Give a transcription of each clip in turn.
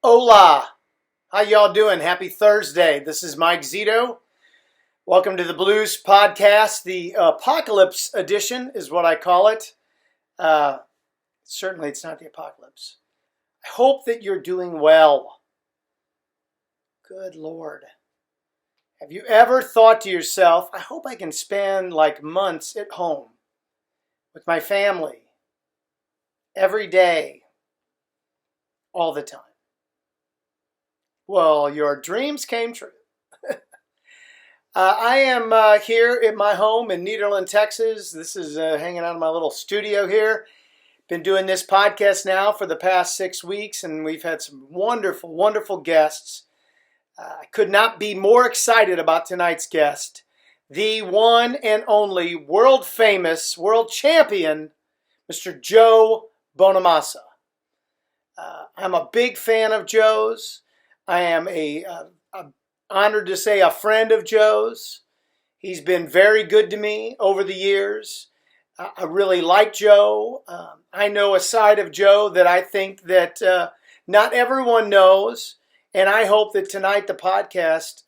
Hola, how y'all doing? Happy Thursday. This is Mike Zito. Welcome to the Blues Podcast. The Apocalypse Edition is what I call it. Certainly it's not the apocalypse. I hope that you're doing well. Good Lord. Have you ever thought to yourself, I hope I can spend like months at home with my family every day, all the time? Well, your dreams came true. I am here at my home in Nederland, Texas. This is hanging out in my little studio here. Been doing this podcast now for the past 6 weeks, and we've had some wonderful, wonderful guests. I could not be more excited about tonight's guest, the one and only world famous, world champion, Mr. Joe Bonamassa. I'm a big fan of Joe's. I am honored to say a friend of Joe's. He's been very good to me over the years. I really like Joe. I know a side of Joe that I think that not everyone knows, and I hope that tonight the podcast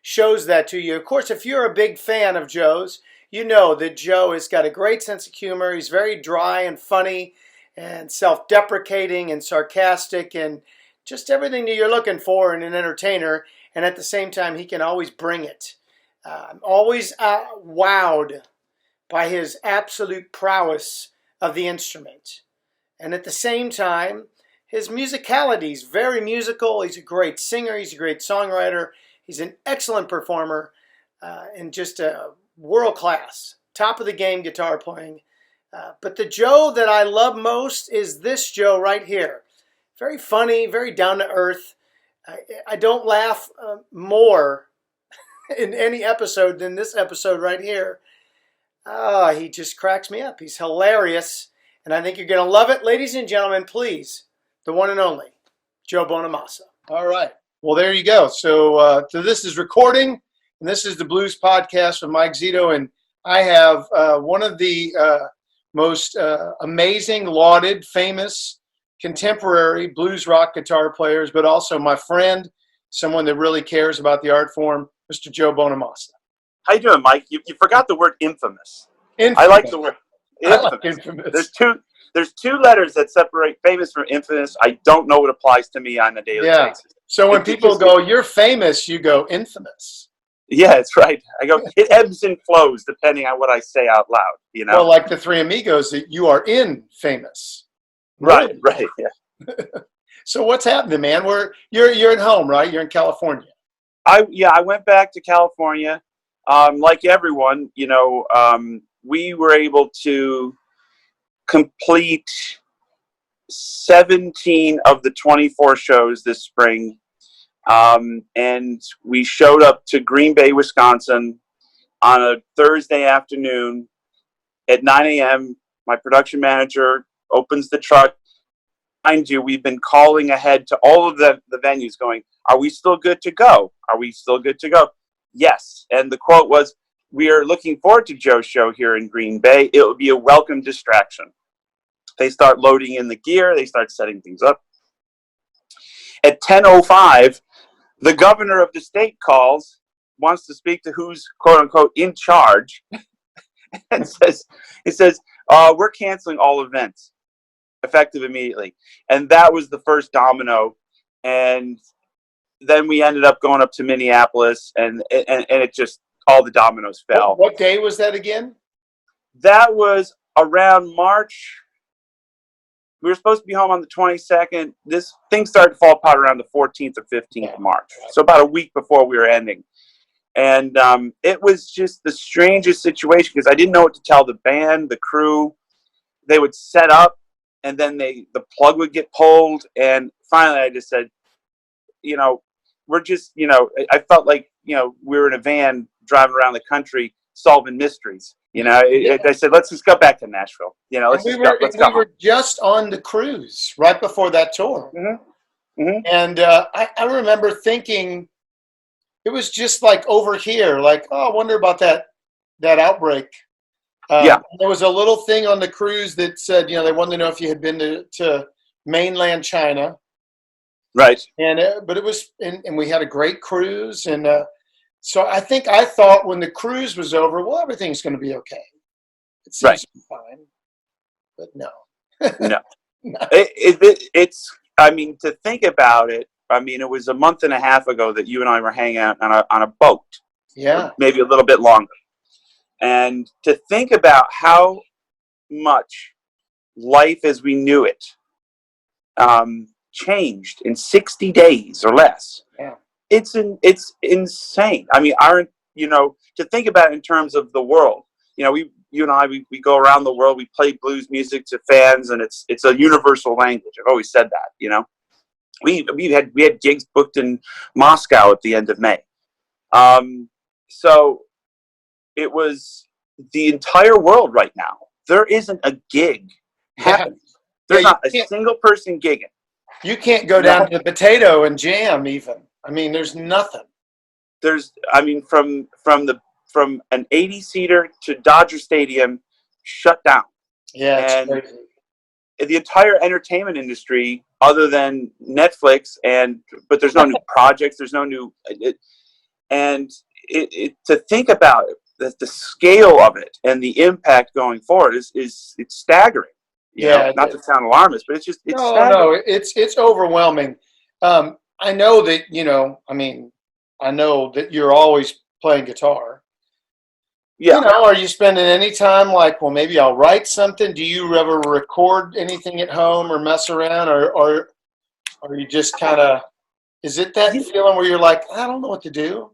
shows that to you. Of course, if you're a big fan of Joe's, you know that Joe has got a great sense of humor. He's very dry and funny and self-deprecating and sarcastic and just everything that you're looking for in an entertainer, and at the same time, he can always bring it. I'm always wowed by his absolute prowess of the instrument. And at the same time, his musicality is very musical. He's a great singer. He's a great songwriter. He's an excellent performer and just a world-class, top-of-the-game guitar playing. But the Joe that I love most is this Joe right here. Very funny, very down-to-earth. I don't laugh more in any episode than this episode right here. He just cracks me up. He's hilarious, and I think you're going to love it. Ladies and gentlemen, please, the one and only, Joe Bonamassa. All right. Well, there you go. So this is recording, and this is the Blues Podcast with Mike Zito, and I have one of the most amazing, lauded, famous, contemporary blues rock guitar players, but also my friend, someone that really cares about the art form, Mr. Joe Bonamassa. How you doing, Mike? You forgot the word infamous. Infamous. I like the word infamous. I like infamous. There's two letters that separate famous from infamous. I don't know what applies to me on a daily basis. So when people go, you're famous, you go infamous. Yeah, that's right. I go, it ebbs and flows depending on what I say out loud, you know? Well, like the Three Amigos, that you are infamous. Right, yeah. So what's happening, man? You're at home, right? You're in California. I went back to California. Like everyone, you know, we were able to complete 17 of the 24 shows this spring. And we showed up to Green Bay, Wisconsin on a Thursday afternoon at 9 a.m. My production manager opens the truck. Mind you, we've been calling ahead to all of the venues going, are we still good to go? Are we still good to go? Yes. And the quote was, we are looking forward to Joe's show here in Green Bay. It will be a welcome distraction. They start loading in the gear. They start setting things up. At 10:05, the governor of the state calls, wants to speak to who's, quote unquote, in charge, and says, we're canceling all events effective immediately. And that was the first domino. And then we ended up going up to Minneapolis, and it just, all the dominoes fell. What day was that again? That was around March. We were supposed to be home on the 22nd. This thing started to fall apart around the 14th or 15th of March. So about a week before we were ending. And it was just the strangest situation because I didn't know what to tell the band, the crew. They would set up, and then the plug would get pulled. And finally I just said, you know, we're just, you know, I felt like, you know, we were in a van driving around the country solving mysteries. You know, I said, let's just go back to Nashville. You know, let's go. We were just on the cruise right before that tour. Mm-hmm. Mm-hmm. And I remember thinking, it was just like over here, like, oh, I wonder about that outbreak. There was a little thing on the cruise that said, you know, they wanted to know if you had been to mainland China. Right. And but it was, and we had a great cruise, and so I thought when the cruise was over, well, everything's going to be okay. It Right. seems to be fine, but no. No. No. It's. I mean, to think about it. I mean, it was a month and a half ago that you and I were hanging out on a boat. Yeah. Maybe a little bit longer. And to think about how much life as we knew it changed in 60 days or less. Yeah. It's insane. I mean, to think about it in terms of the world, you and I, we go around the world, we play blues music to fans, and it's a universal language. I've always said that, we had gigs booked in Moscow at the end of May. So it was the entire world right now. There isn't a gig happening. There's not a single person gigging. You can't go down to the Potato and jam even. I mean, there's nothing. From an 80-seater to Dodger Stadium shut down. Yeah, it's and crazy. The entire entertainment industry, other than Netflix, but there's no new projects, there's no new, to think about it, the scale of it and the impact going forward is it's staggering. Not to sound alarmist, but it's staggering. It's overwhelming. I know that I know that you're always playing guitar. Yeah. Are you spending any time like, well, maybe I'll write something? Do you ever record anything at home or mess around, or you just kind of? Is it that feeling where you're like, I don't know what to do?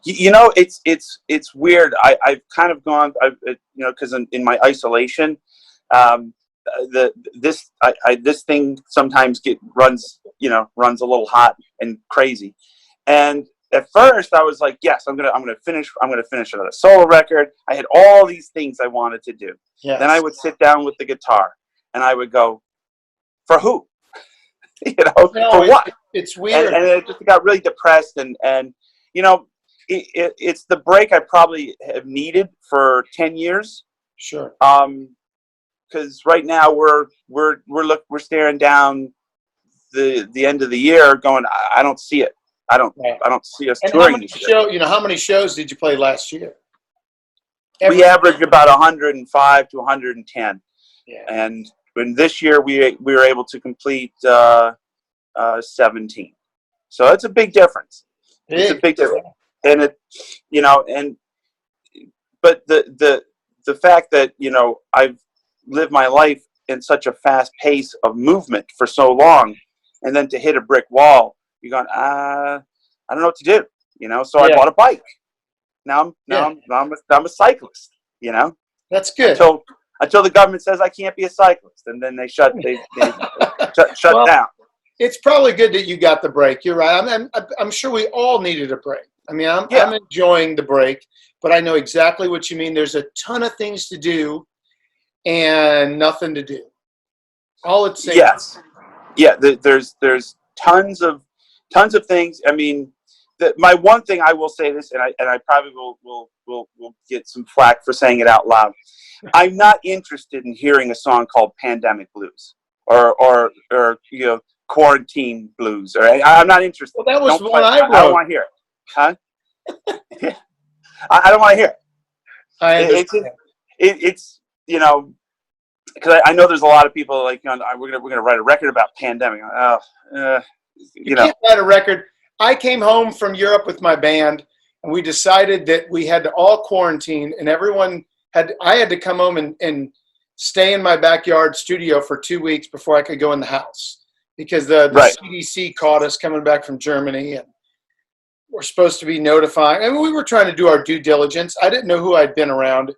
It's weird. I've kind of gone, because in my isolation, this thing sometimes runs a little hot and crazy, and at first I was like, yes, I'm gonna finish another solo record. I had all these things I wanted to do. Yes. Then I would sit down with the guitar and I would go, for who? For what? It's weird. And it just got really depressed, and it's the break I probably have needed for 10 years. Sure. Because right now we're staring down the end of the year, going, I don't see it. I don't see us touring this year. How many shows did you play last year? We averaged about 105 to 110. Yeah. And this year we were able to complete 17. So that's a big difference. It's a big difference. And but the fact that, I've lived my life in such a fast pace of movement for so long, and then to hit a brick wall, you're going, I don't know what to do, So I bought a bike. Now I'm a cyclist, That's good. Until the government says I can't be a cyclist, and then they shut down. It's probably good that you got the break. You're right. I'm sure we all needed a break. I mean, I'm enjoying the break, but I know exactly what you mean. There's a ton of things to do and nothing to do. All it's saying. Yes. Yeah. There's tons of things. I mean, my one thing I will say this, and I probably will get some flack for saying it out loud. I'm not interested in hearing a song called Pandemic Blues or Quarantine Blues. I'm not interested. Well, that was the one I wrote. I don't want to hear it. Huh? I don't want to hear it. I understand. It's because I know there's a lot of people like, we're gonna write a record about pandemic. You can't write a record. I came home from Europe with my band, and we decided that we had to all quarantine, and I had to come home and stay in my backyard studio for 2 weeks before I could go in the house, because the CDC caught us coming back from Germany, and we're supposed to be notifying. I mean, we were trying to do our due diligence. I didn't know who I'd been around.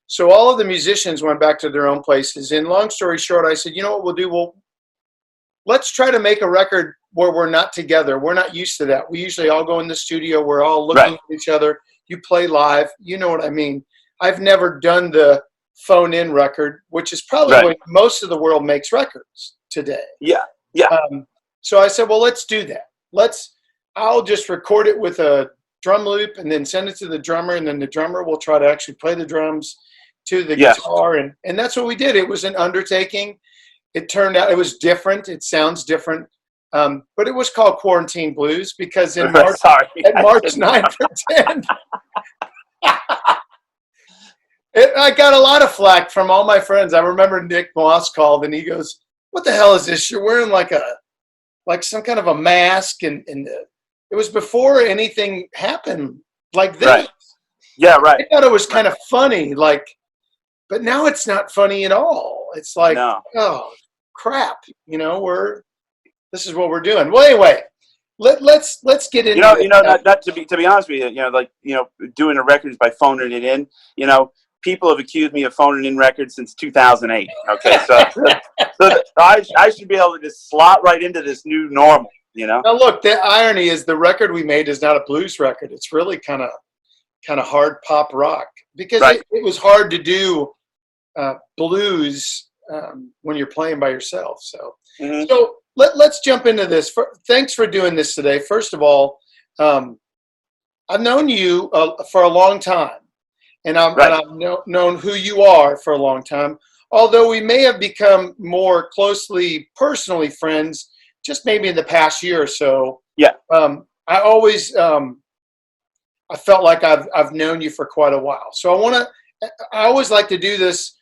So all of the musicians went back to their own places. And long story short, I said, you know what we'll do? Well, let's try to make a record where we're not together. We're not used to that. We usually all go in the studio. We're all looking at each other. You play live. You know what I mean? I've never done the phone-in record, which is probably the way most of the world makes records today. Yeah, yeah. So I said, well, let's do that. I'll just record it with a drum loop and then send it to the drummer, and then the drummer will try to actually play the drums to the guitar. And that's what we did. It was an undertaking. It turned out it was different. It sounds different. But it was called Quarantine Blues because in March, Sorry, at March 9th or 10th, I got a lot of flack from all my friends. I remember Nick Moss called and he goes, "What the hell is this? You're wearing like some kind of a mask." And it was before anything happened like this. Right. Yeah, right. I thought it was kind of funny, but now it's not funny at all. It's like, No. oh crap, this is what we're doing. Well, anyway, let's get into it. Not to be honest with you, doing the records by phoning it in, people have accused me of phoning in records since 2008. Okay, so I should be able to just slot right into this new normal, Now, look, the irony is the record we made is not a blues record. It's really kind of hard pop rock because right. it was hard to do blues when you're playing by yourself. So, so let's jump into this. Thanks for doing this today. First of all, I've known you for a long time. And I've known who you are for a long time, although we may have become more closely, personally friends, just maybe in the past year or so. Yeah. I always, I felt like I've known you for quite a while. So I always like to do this.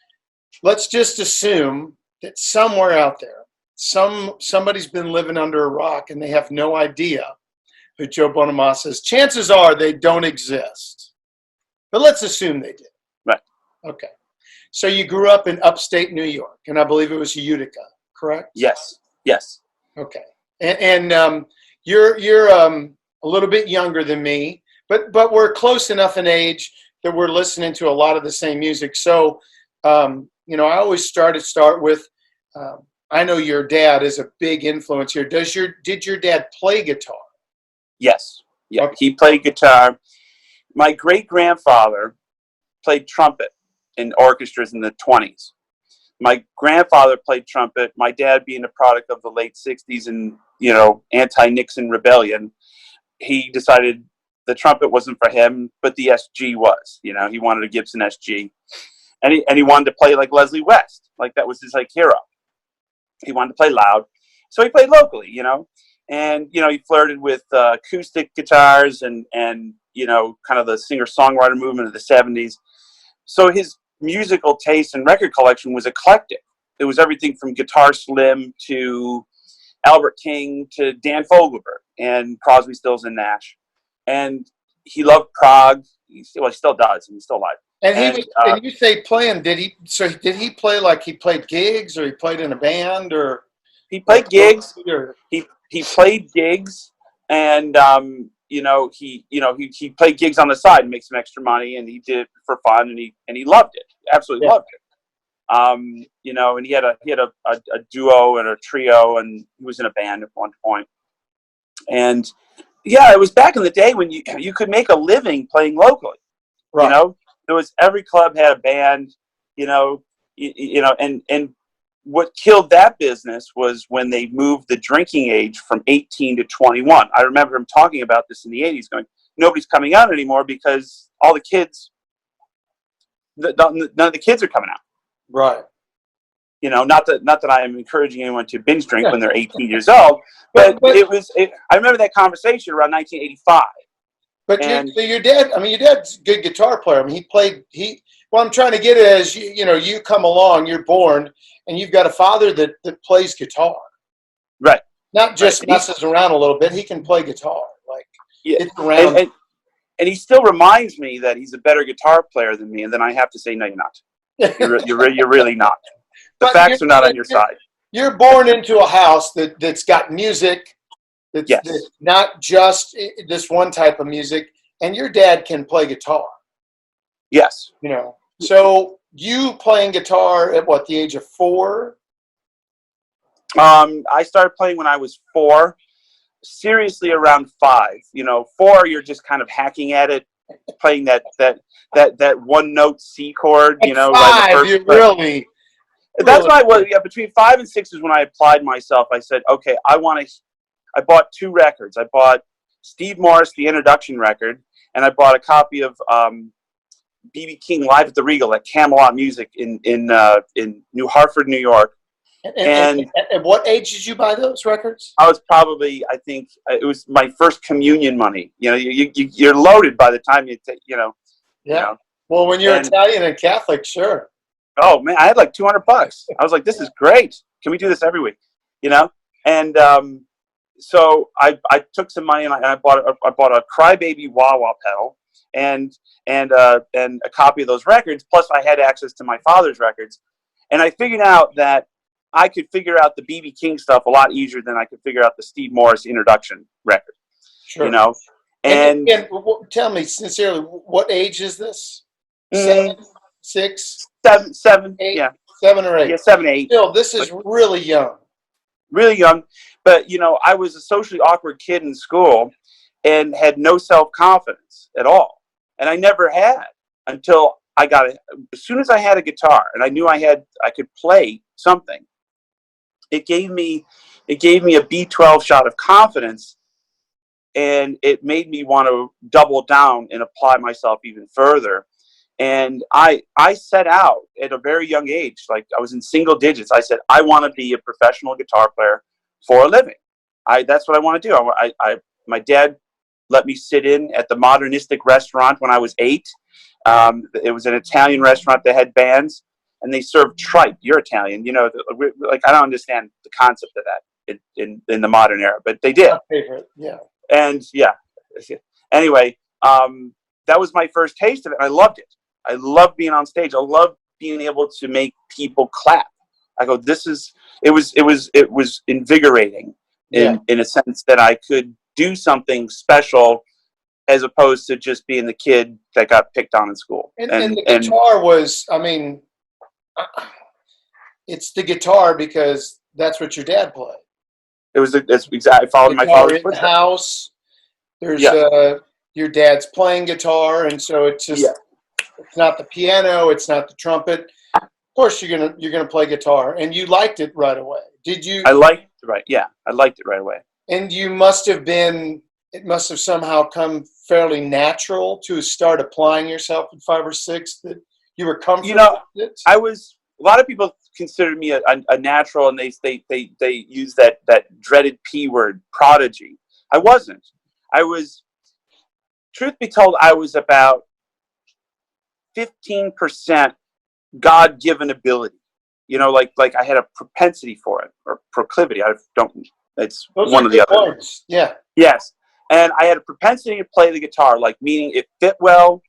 Let's just assume that somewhere out there, somebody's been living under a rock and they have no idea who Joe Bonamassa is. Chances are they don't exist. But let's assume they did. Right. Okay. So you grew up in upstate New York, and I believe it was Utica, correct? Yes. Okay. And you're a little bit younger than me, but we're close enough in age that we're listening to a lot of the same music. So, I always start with, I know your dad is a big influence here. Did your dad play guitar? Yes. Yeah. Okay. He played guitar. My great-grandfather played trumpet in orchestras in the 1920s. My grandfather played trumpet. My dad, being a product of the late 1960s and, anti-Nixon rebellion, he decided the trumpet wasn't for him, but the SG was. He wanted a Gibson SG. And he wanted to play like Leslie West. Like, that was his, hero. He wanted to play loud. So he played locally, And, he flirted with acoustic guitars and kind of the singer-songwriter movement of the 70s. So his musical taste and record collection was eclectic. It was everything from Guitar Slim to Albert King to Dan Fogelberg and Crosby, Stills, and Nash. And he loved Prague. He still does, and he's still alive. And you say playing, did he play like he played gigs or he played in a band or? He played gigs. He played gigs and, he played gigs on the side and make some extra money, and he did it for fun, and he loved it, absolutely loved it. And he had a duo and a trio, and he was in a band at one point. And it was back in the day when you could make a living playing locally. Right. There was every club had a band, and what killed that business was when they moved the drinking age from 18 to 21. I remember him talking about this in the 80s, going, nobody's coming out anymore because all the kids, none of the kids are coming out. Right. Not that I am encouraging anyone to binge drink when they're 18 years old, but I remember that conversation around 1985. But your dad's a good guitar player. I mean, what I'm trying to get at is, you come along, you're born, and you've got a father that plays guitar. Right. Not just messes around a little bit. He can play guitar. It's around. And he still reminds me that he's a better guitar player than me, and then I have to say, no, you're not. You're really not. The facts are not on your side. You're born into a house that's got music. That's not just this one type of music, and your dad can play guitar. Yes. So you playing guitar at the age of 4? I started playing when I was 4, seriously around 5. 4, you're just kind of hacking at it, playing that one note C chord, At 5, you really. That's why between 5 and 6 is when I applied myself. I said, okay, I bought 2 records. I bought Steve Morris, the introduction record, and I bought a copy of B.B. King Live at the Regal at Camelot Music in New Hartford, New York. And At what age did you buy those records? I was probably, I think it was my first communion money. You know, you're loaded by the time you take, Yeah. you know. Well, when you're And Italian and Catholic, sure. oh man, I had like $200. I was like, this is great. Can we do this every week? You know? And so I took some money and I bought a Crybaby wah wah pedal and a copy of those records. Plus, I had access to my father's records, and I figured out that I could figure out the BB King stuff a lot easier than I could figure out the Steve Morris introduction record. Sure. You know, and tell me sincerely, what age is this? 7, 6, 7, 8, yeah, 7 or 8. Yeah, 7, 8. Still, this is really young. Really young, but I was a socially awkward kid in school and had no self-confidence at all, and I never had until I got it. As soon as I had a guitar and I knew I could play something, it gave me a B12 shot of confidence, and it made me want to double down and apply myself even further. And I set out at a very young age, like I was in single digits. I said, I want to be a professional guitar player for a living. That's what I want to do. My dad let me sit in at the Modernistic restaurant when I was 8. It was an Italian restaurant that had bands, and they served tripe. You're Italian, like I don't understand the concept of that in the modern era, but they did. My favorite, yeah. And yeah, anyway, that was my first taste of it. I loved it. I loved being on stage. I loved being able to make people clap. I go, it was invigorating in a sense that I could do something special as opposed to just being the kid that got picked on in school. And the guitar was, I mean, it's the guitar because that's what your dad played. It's exactly, I followed my father's footsteps. In the house, there's your dad's playing guitar, and so it's just it's not the piano, it's not the trumpet. Of course, you're gonna play guitar, and you liked it right away. Did you? I liked it right away. And it must have somehow come fairly natural to start applying yourself at 5 or 6. That you were comfortable with it. A lot of people consider me a natural, and they use that dreaded P word, prodigy. I wasn't. Truth be told, I was about 15% God-given ability. Like I had a propensity for it, or proclivity. It's Those one are of the other. Words. Yeah. Yes. And I had a propensity to play the guitar, like meaning it fit well.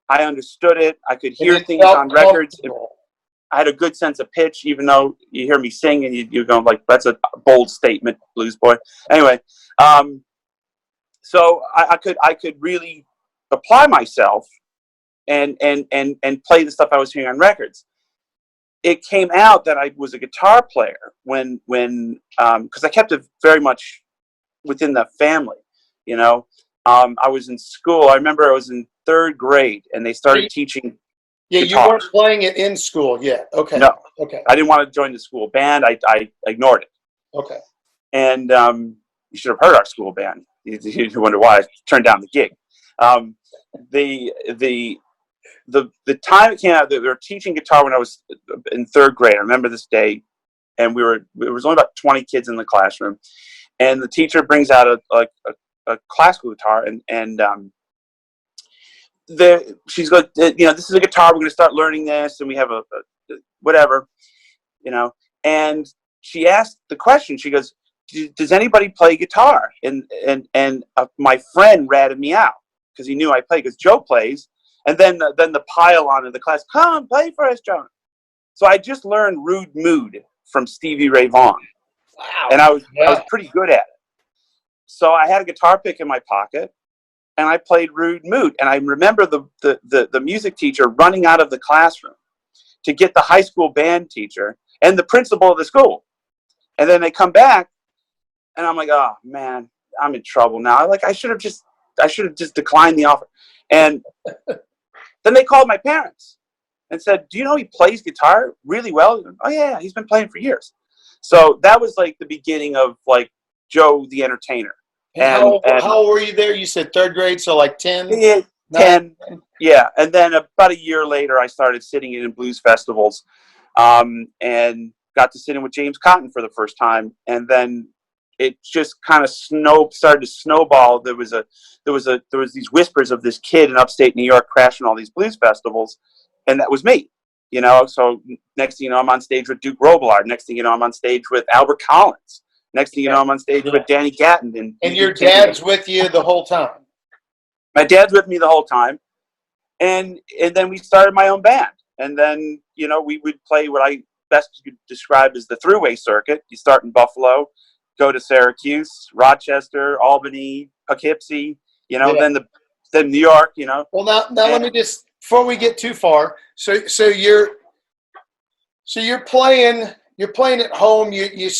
I understood it. I could hear things on records. I had a good sense of pitch, even though you hear me sing and you're going like, that's a bold statement, blues boy. Anyway, so I could really apply myself and play the stuff I was hearing on records. It came out that I was a guitar player when because I kept it very much within the family, I was in school. I remember I was in 3rd grade and they started teaching guitar. You weren't playing it in school yet. Okay. No. Okay. I didn't want to join the school band. I ignored it. Okay. And you should have heard our school band. You wonder why I turned down the gig. The time it came out, they were teaching guitar when I was in 3rd grade. I remember this day, and there was only about 20 kids in the classroom, and the teacher brings out a classical guitar, and she's going, this is a guitar. We're going to start learning this, and we have a whatever, and she asked the question. She goes, does anybody play guitar? And my friend ratted me out because he knew I played, because Joe plays. And then the pile on in the class, come play for us, John. So I just learned Rude Mood from Stevie Ray Vaughan. Wow. And I was pretty good at it. So I had a guitar pick in my pocket, and I played Rude Mood. And I remember the music teacher running out of the classroom to get the high school band teacher and the principal of the school. And then they come back, and I'm like, oh man, I'm in trouble now. Like I should have just declined the offer. And then they called my parents and said, do you know he plays guitar really well? Oh yeah, he's been playing for years. So that was like the beginning of like Joe the Entertainer. And how old were you there? You said 3rd grade, so like 10? Yeah, 10. Yeah. And then about a year later, I started sitting in blues festivals and got to sit in with James Cotton for the first time, and then it just kind of started to snowball. There was these whispers of this kid in upstate New York crashing all these blues festivals, and that was me. So next thing you know, I'm on stage with Duke Robillard. Next thing you know, I'm on stage with Albert Collins. Next thing you know, I'm on stage with Danny Gatton. And your dad's with you the whole time? My dad's with me the whole time. And then we started my own band. And then, we would play what I best could describe as the throughway circuit. You start in Buffalo, go to Syracuse, Rochester, Albany, Poughkeepsie, then New York, Well, now let me just, before we get too far, so you're playing at home. You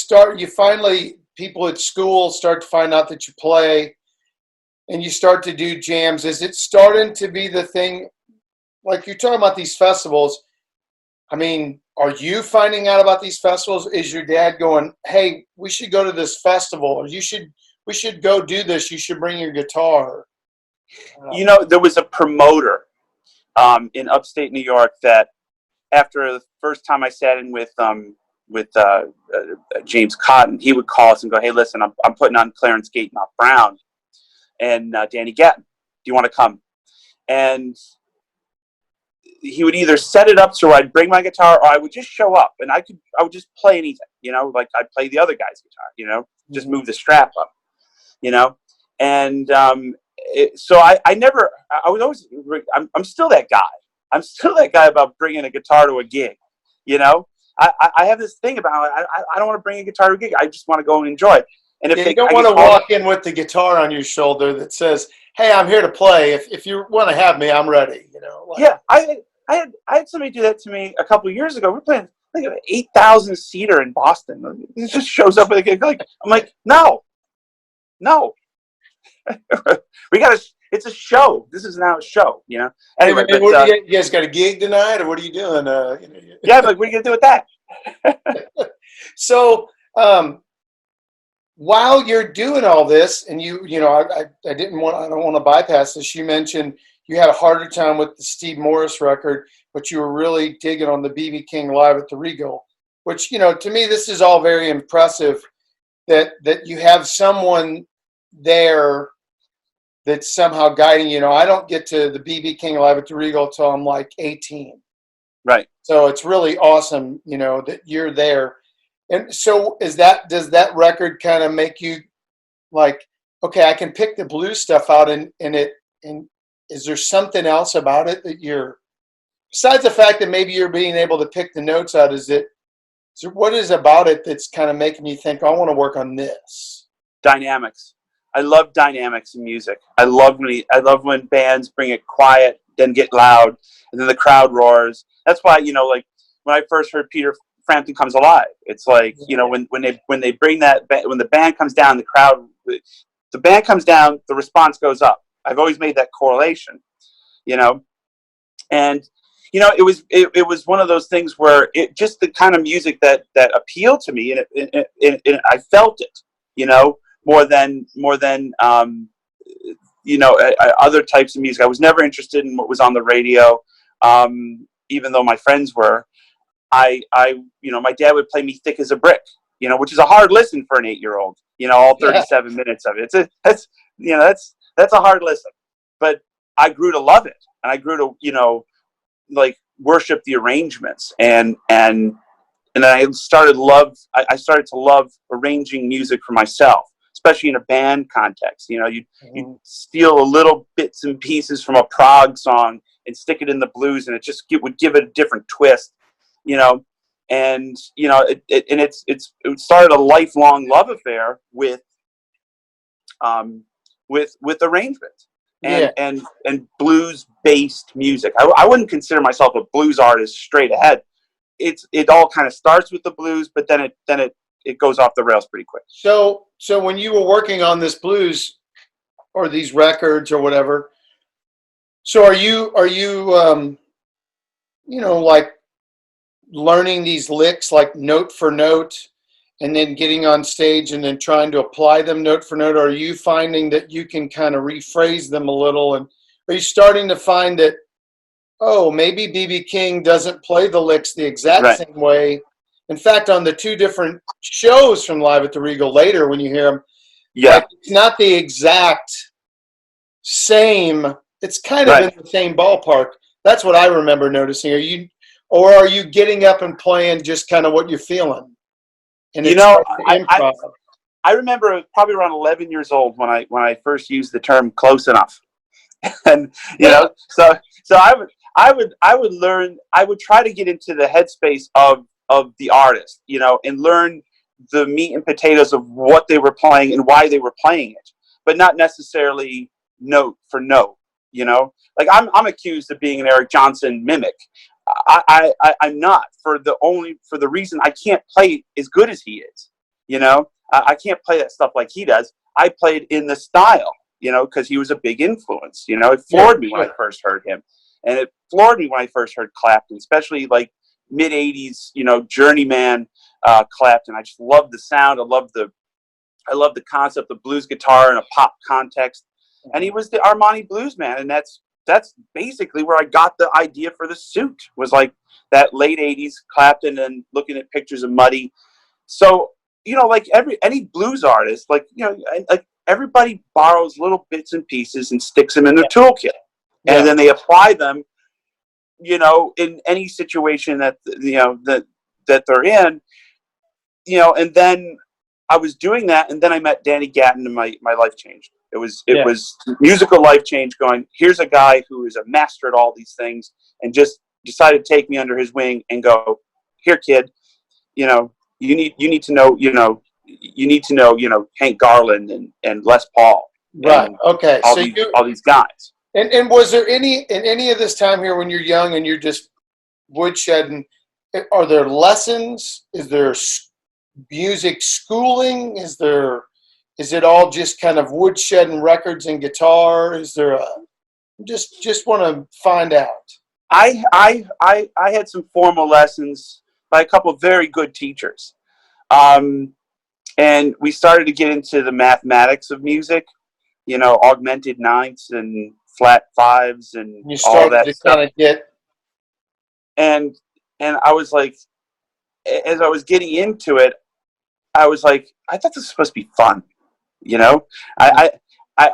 finally, people at school start to find out that you play, and you start to do jams. Is it starting to be the thing? Like you're talking about these festivals. I mean, are you finding out about these festivals? Is your dad going, hey, we should go to this festival, or we should go do this. You should bring your guitar. There was a promoter in upstate New York that after the first time I sat in with James Cotton, he would call us and go, hey, listen, I'm putting on Clarence Gaten off Brown and Danny Gatton. Do you want to come? And he would either set it up so I'd bring my guitar, or I would just show up and I would just play anything, like I'd play the other guy's guitar, just move the strap up, and so I'm still that guy. I'm still that guy about bringing a guitar to a gig, I have this thing about, I don't want to bring a guitar to a gig. I just want to go and enjoy it. And if you don't want to walk in with the guitar on your shoulder that says, hey, I'm here to play. If you want to have me, I'm ready. Yeah, I had somebody do that to me a couple of years ago. We're playing like an 8,000 seater in Boston. It just shows up with a gig. I'm like, no. It's a show. This is now a show, Anyway, you guys got a gig tonight, or what are you doing? Yeah, but what are you gonna do with that? So, while you're doing all this, and I don't want to bypass this. You mentioned you had a harder time with the Steve Morris record, but you were really digging on the B.B. King live at the Regal, which, to me, this is all very impressive that you have someone there that's somehow guiding you. I don't get to the B.B. King live at the Regal until I'm like 18. Right. So it's really awesome, that you're there. And so does that record kind of make you like, okay, I can pick the blues stuff out and is there something else about it that besides the fact that maybe you're being able to pick the notes out, what is about it that's kind of making you think, I want to work on this? Dynamics. I love dynamics in music. I love when bands bring it quiet, then get loud, and then the crowd roars. That's why, like when I first heard Peter Frampton Comes Alive, it's like, when they bring that, when the band comes down, the band comes down, the response goes up. I've always made that correlation, and it was one of those things where it just the kind of music that appealed to me, and I felt it, more than other types of music. I was never interested in what was on the radio, even though my friends were. My dad would play me Thick as a Brick, which is a hard listen for an 8-year-old, all 37 minutes of it. That's a hard listen, but I grew to love it. And I grew to, worship the arrangements and I started to love arranging music for myself, especially in a band context. You steal a little bits and pieces from a prog song and stick it in the blues, and it would give it a different twist. And it started a lifelong love affair with arrangement and blues based music. I wouldn't consider myself a blues artist straight ahead. It all kind of starts with the blues, but then it goes off the rails pretty quick. So when you were working on this blues or these records or whatever, so are you like learning these licks like note for note and then getting on stage and then trying to apply them note for note? Or are you finding that you can kind of rephrase them a little? And are you starting to find that, maybe B.B. King doesn't play the licks the exact same way, In fact, on the two different shows from Live at the Regal later, when you hear them, Yeah. like, it's not the exact same. It's kind of Right. in the same ballpark. That's what I remember noticing. Are you getting up and playing just kind of what you're feeling? And You it's know, improv. I remember probably around 11 years old when I first used the term close enough. And so I would learn, I would try to get into the headspace of the artist, and learn the meat and potatoes of what they were playing and why they were playing it, but not necessarily note for note. Like I'm accused of being an Eric Johnson mimic. I'm not, for the reason I can't play as good as he is. I can't play that stuff like he does. I played in the style, because he was a big influence. It floored me when I first heard him, and it floored me when I first heard Clapton, especially like mid '80s, journeyman Clapton. I just loved the sound. I loved the concept of blues guitar in a pop context, and he was the Armani blues man, and that's basically where I got the idea for the suit, was like that late '80s Clapton, and looking at pictures of Muddy. So like any blues artist, like everybody borrows little bits and pieces and sticks them in their toolkit, and then they apply them, in any situation that that they're in, and then I was doing that, and then I met Danny Gatton, and my life changed. It was musical life change. Going, here's a guy who is a master at all these things, and just decided to take me under his wing and go, here, kid, you need to know, Hank Garland and Les Paul. Right. Okay. All these guys. And was there in any of this time here when you're young and you're just woodshedding, are there lessons? Is there music schooling? Is it all just kind of woodshedding records and guitar? Is there just want to find out? I had some formal lessons by a couple of very good teachers. And we started to get into the mathematics of music, augmented ninths and flat fives and you all that to stuff. kind of get. And I was like, as I was getting into it, I was like, I thought this was supposed to be fun. I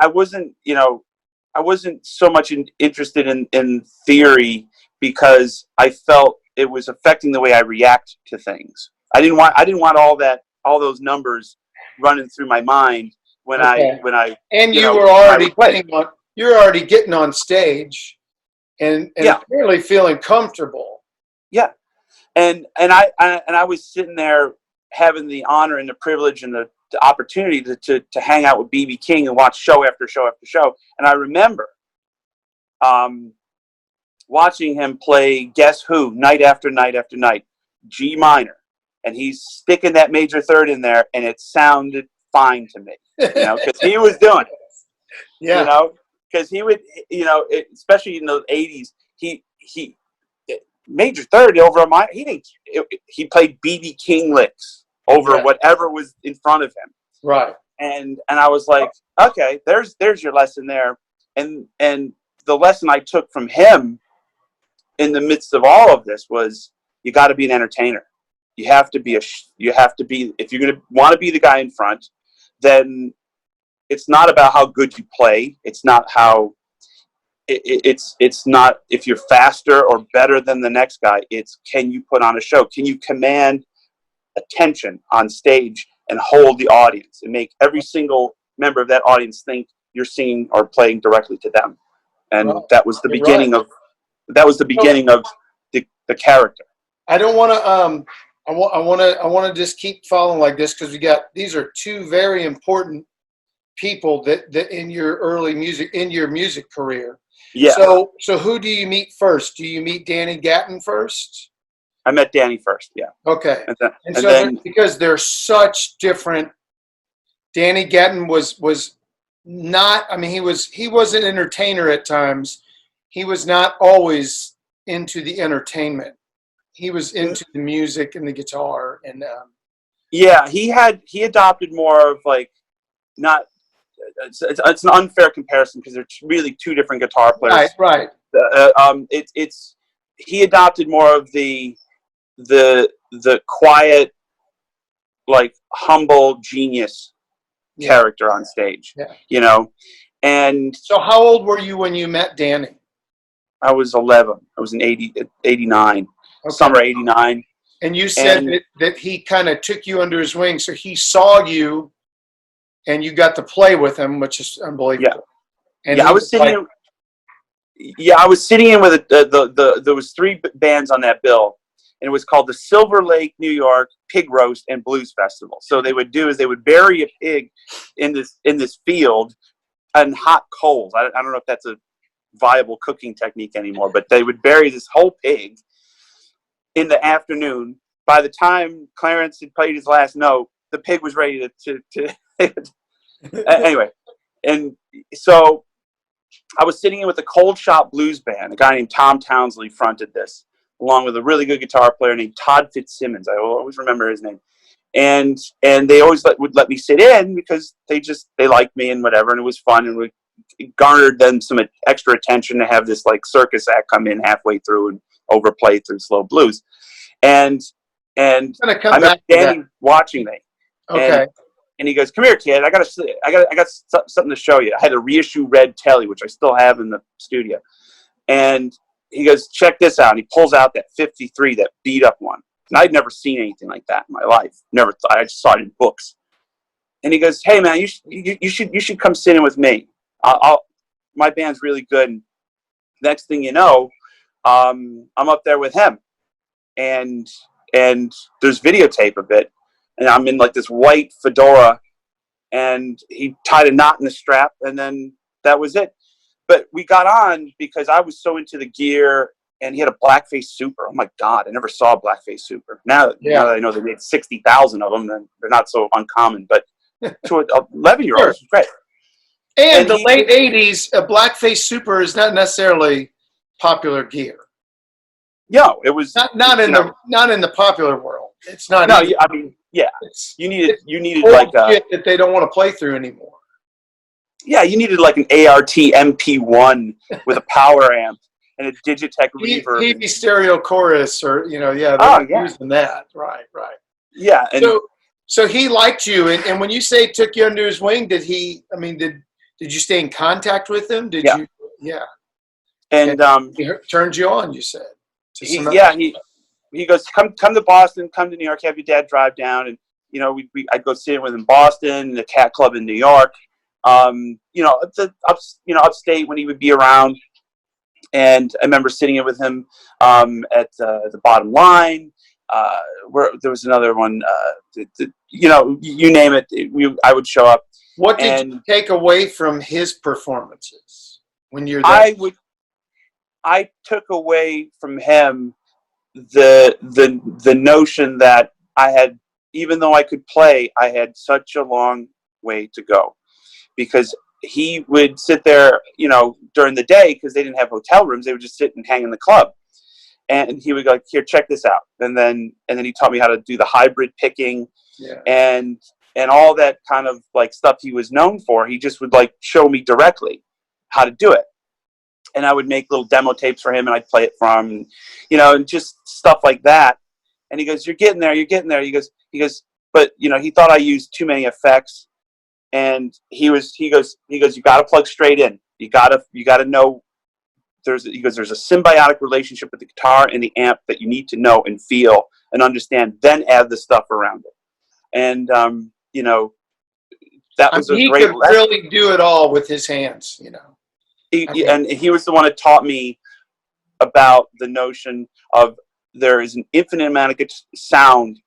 wasn't, I wasn't so much interested in theory, because I felt it was affecting the way I react to things. I didn't want all those numbers running through my mind when I and you were already you're already getting on stage and really feeling comfortable. Yeah. And I was sitting there having the honor and the privilege and the opportunity to hang out with B.B. King and watch show after show after show. And I remember watching him play Guess Who night after night after night, G minor. And he's sticking that major third in there, and it sounded fine to me, because he was doing it. Yeah. Because he would, especially in the '80s, he major third over a minor. He played B.B. King licks over whatever was in front of him. Right. And I was like, okay, there's your lesson there. And the lesson I took from him in the midst of all of this was, you got to be an entertainer. You have to be if you're going to want to be the guy in front, then it's not about how good you play. It's not it's not if you're faster or better than the next guy. It's, can you put on a show? Can you command attention on stage and hold the audience and make every single member of that audience think you're singing or playing directly to them? And that was the beginning of the character. I don't want to I want to just keep following like this, because these are two very important people that in your early music career. Yeah. So who do you meet first? Do you meet Danny Gatton first? I met Danny first. Yeah. Okay. And then because they're such different. Danny Gatton was not. I mean, he was an entertainer at times. He was not always into the entertainment. He was into the music and the guitar, and he adopted more of like, not. It's an unfair comparison because they're really two different guitar players. Right. He adopted more of the the quiet, like humble genius character on stage, and so how old were you when you met Danny? I was 11. I was in 89, summer 89. And you said that he kind of took you under his wing, so he saw you and you got to play with him, which is unbelievable. And I was sitting in with there was 3 bands on that bill, and it was called the Silver Lake, New York Pig Roast and Blues Festival. So they would bury a pig in this field on hot coals. I don't know if that's a viable cooking technique anymore, but they would bury this whole pig in the afternoon. By the time Clarence had played his last note, the pig was ready to anyway. And so I was sitting in with the Cold Shop Blues Band. A guy named Tom Townsley fronted this, along with a really good guitar player named Todd Fitzsimmons. I always remember his name. And they always would let me sit in because they liked me and whatever, and it was fun, and it garnered them some extra attention to have this like circus act come in halfway through and overplay through slow blues. And I met Danny watching me. Okay. And he goes, "Come here, kid. I got something to show you." I had a reissue red telly, which I still have in the studio. And he goes, "Check this out." And he pulls out that 53, that beat up one. And I'd never seen anything like that in my life. I just saw it in books. And he goes, "Hey man, you should come sit in with me. My band's really good." And next thing you know, I'm up there with him, and there's videotape of it, and I'm in like this white fedora, and he tied a knot in the strap, and then that was it. But we got on because I was so into the gear, and he had a blackface super. Oh my God, I never saw a blackface super. Now that I know they made 60,000 of them, then they're not so uncommon. But to an 11-year-old, it's great. And the late 80s, a blackface super is not necessarily popular gear. No, it was not in the popular world. It's not. No, I mean, yeah, you needed like shit that they don't want to play through anymore. Yeah, you needed like an ART MP1 with a power amp and a Digitech reverb. Heavy stereo chorus, or using that. Right. Yeah, and so he liked you, and when you say took you under his wing, did he? I mean, did you stay in contact with him? Did you? Yeah. And he turned you on. You said. He goes, come to Boston, come to New York, have your dad drive down, and I'd go sit in with him in Boston, the Cat Club in New York, upstate when he would be around. And I remember sitting in with him at the Bottom Line, where there was another one, you name it, I would show up. What did you take away from his performances when you're there? I took away from him the notion that I had, even though I could play, I had such a long way to go, because he would sit there, during the day, because they didn't have hotel rooms. They would just sit and hang in the club, and he would go, "Here, check this out," and then he taught me how to do the hybrid picking, and all that kind of like stuff he was known for. He just would like show me directly how to do it. And I would make little demo tapes for him, and I'd play it from, and just stuff like that. And he goes, "You're getting there. He goes, but he thought I used too many effects." And he goes, "You got to plug straight in. You got to know. There's a symbiotic relationship with the guitar and the amp that you need to know and feel and understand. Then add the stuff around it." And that was a great. He could really do it all with his hands, And he was the one that taught me about the notion of there is an infinite amount of sound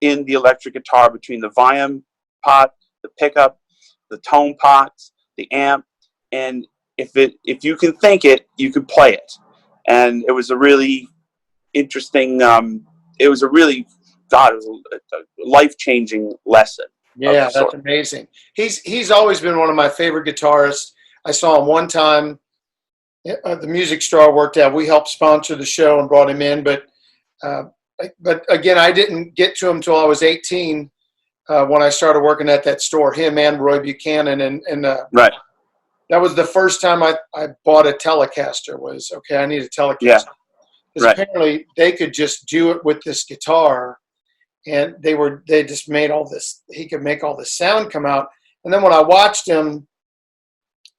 in the electric guitar between the volume pot, the pickup, the tone pots, the amp, and if you can think it, you can play it. And it was a really interesting. It was a life-changing lesson. Yeah, that's amazing. He's always been one of my favorite guitarists. I saw him one time at the Music Store I worked at. We helped sponsor the show and brought him in, but again, I didn't get to him until I was 18 when I started working at that store. Him and Roy Buchanan, and right. That was the first time I bought a Telecaster. I need a Telecaster. Yeah. because Right. apparently they could just do it with this guitar, and they just made all this. He could make all this sound come out, and then when I watched him,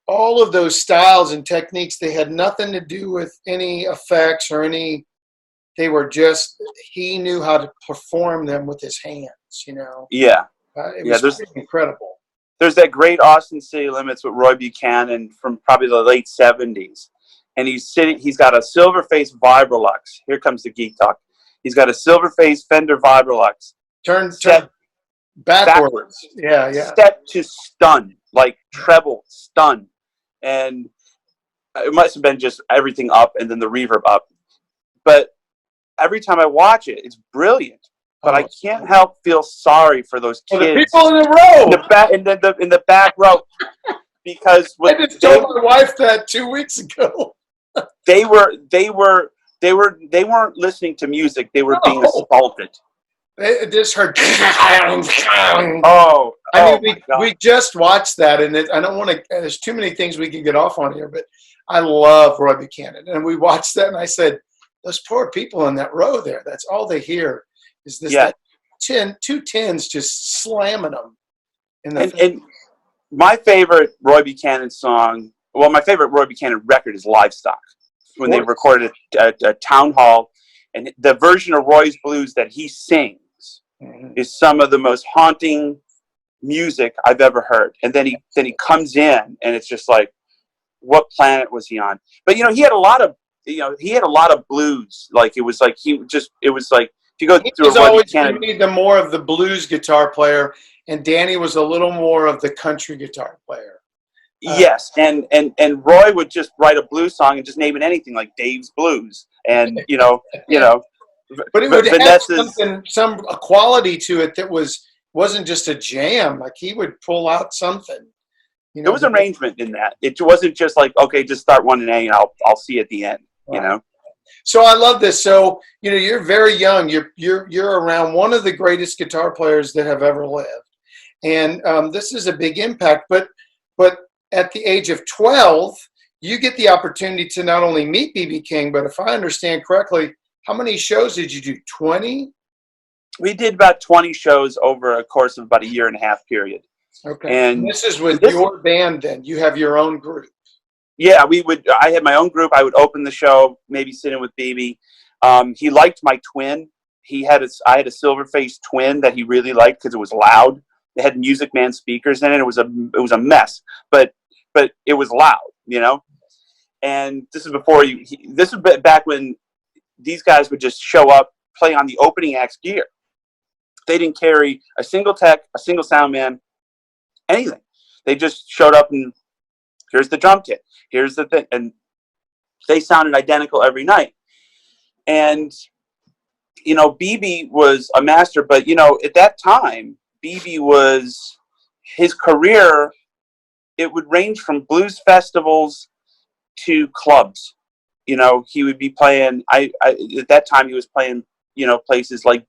all of those styles and techniques, they had nothing to do with any effects or any. They were just, he knew how to perform them with his hands, you know. Yeah. It Yeah. was pretty incredible. There's that great Austin City Limits with Roy Buchanan from probably the late 70s. And he's got a silver-faced Vibrolux. Here comes the geek talk. He's got a silver-faced Fender Vibrolux. Turn Set backwards. Yeah, yeah. Set to stun, like treble stun. And it must have been just everything up and then the reverb up. But every time I watch it, it's brilliant. But I can't help feel sorry for those kids. For the people in the row. In the back row. Because I just told my wife that 2 weeks ago. they weren't listening to music. They were being assaulted. They just heard. We just watched that, and I don't want to. There's too many things we can get off on here, but I love Roy Buchanan, and we watched that, and I said, those poor people in that row there. That's all they hear is this. Yeah. Two tins just slamming them. And my favorite Roy Buchanan song. Well, my favorite Roy Buchanan record is Livestock, when they recorded a town hall, and the version of Roy's Blues that he sings is some of the most haunting music I've ever heard. And then he comes in, and it's just like, what planet was he on? But he had a lot of blues. Like it was like if you go through was always to me the more of the blues guitar player, and Danny was a little more of the country guitar player. Yes, and Roy would just write a blues song and just name it anything, like Dave's Blues, and But it would have some quality to it that wasn't just a jam. Like he would pull out something. There was arrangement in that. It wasn't just like, okay, just start one in A and I'll see at the end. Right. So I love this. So you're very young. You're around one of the greatest guitar players that have ever lived, and this is a big impact. But at the age of 12, you get the opportunity to not only meet B.B. King, but if I understand correctly, how many shows did you do? 20? We did about 20 shows over a course of about a year and a half period. Okay. And this is with your band then. You have your own group. Yeah, I had my own group. I would open the show, maybe sit in with BB. He liked my twin. I had a silver-faced twin that he really liked because it was loud. It had Music Man speakers in it. It was a mess, but it was loud, And this is before this is back when these guys would just show up, play on the opening act's gear. They didn't carry a single tech, a single sound man, anything. They just showed up and here's the drum kit. Here's the thing. And they sounded identical every night. And, BB was a master, but, at that time, BB his career, it would range from blues festivals to clubs. He would be playing, at that time he was playing, places like,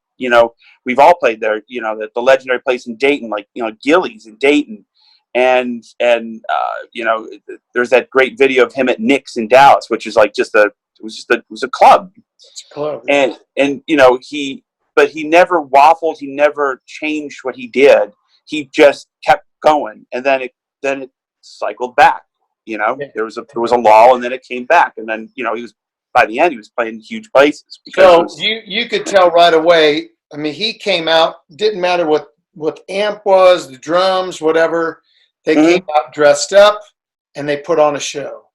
we've all played there, the legendary place in Dayton, like, Gillies in Dayton. And there's that great video of him at Nick's in Dallas, which is like it was a club. It's a club. And he never waffled. He never changed what he did. He just kept going. And then it cycled back, Yeah. there was a lull and then it came back. And then, by the end he was playing huge places. So you could tell right away. I mean, he came out, didn't matter what amp was, the drums, whatever. They came out dressed up, and they put on a show.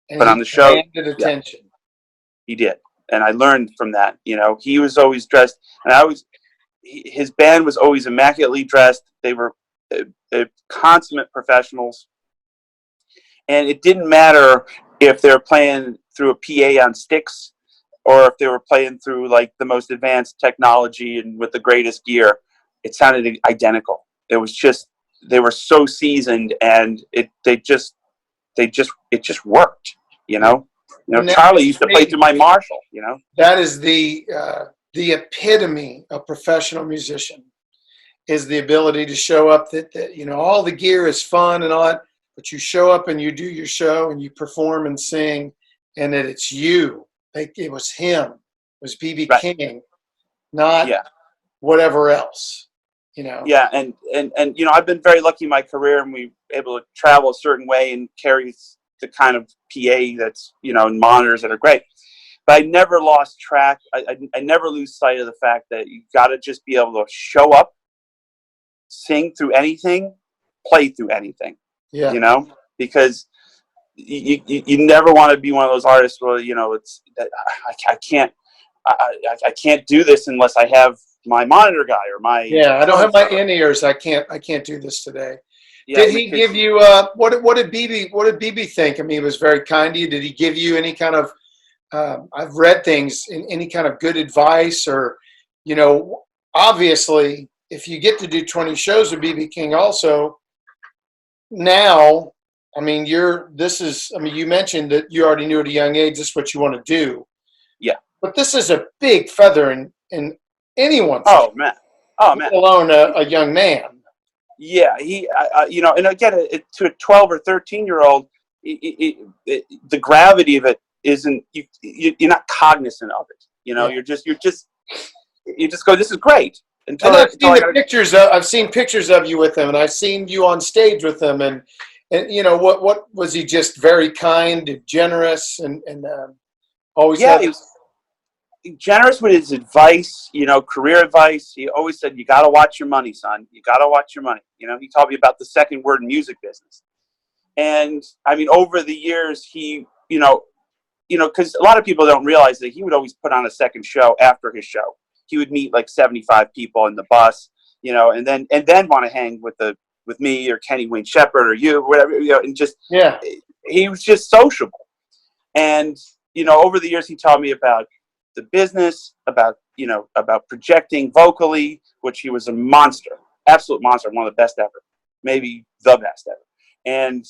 And on the show, commanded attention. Yeah, he did, and I learned from that. He was always dressed, and his band was always immaculately dressed. They were consummate professionals, and it didn't matter if they were playing through a PA on sticks, or if they were playing through like the most advanced technology and with the greatest gear. It sounded identical. It was just. They were so seasoned, and it just worked. Charlie used to play through my Marshall. That is the epitome of professional musician, is the ability to show up. That all the gear is fun and all that, but you show up and you do your show and you perform and sing, and that it's you like it was him, it was BB Right. King, not Yeah. whatever else, you know. Yeah, and you know, I've been very lucky in my career, and we able to travel a certain way and carry the kind of PA that's, you know, and monitors that are great. But I never lost track. I never lose sight of the fact that you got to just be able to show up, sing through anything, play through anything. Yeah. You know, because you never want to be one of those artists where, you know, it's I can't I can't do this unless I have my monitor guy or my Yeah, I don't have my in-ears. I can't do this today. yeah, Did he give you what did BB think? I mean, he was very kind to you. Did he give you any kind of I've read things in any kind of good advice, or, you know, obviously if you get to do 20 shows with BB King also now, I mean, you mentioned that you already knew at a young age this is what you want to do. Yeah. But this is a big feather in anyone's Oh man. let alone a young man. Yeah, he, you know, and again, to a 12 or 13-year-old, the gravity of it isn't. You're not cognizant of it. You know, Yeah. you just go, this is great. And I've seen pictures of you with him, and I've seen you on stage with him, and you know what was he just very kind, generous, and always yeah, had. he was generous with his advice, you know, career advice. He always said, you got to watch your money, son. You got to watch your money. You know, he taught me about the second word in music business. And I mean, over the years, he, you know, because a lot of people don't realize that he would always put on a second show after his show. He would meet like 75 people in the bus, you know, and then want to hang with me or Kenny Wayne Shepherd or you, or whatever, you know, and just, he was just sociable. And, you know, over the years, he taught me about the business, about projecting vocally, which he was a monster, absolute monster, one of the best ever, maybe the best ever. And,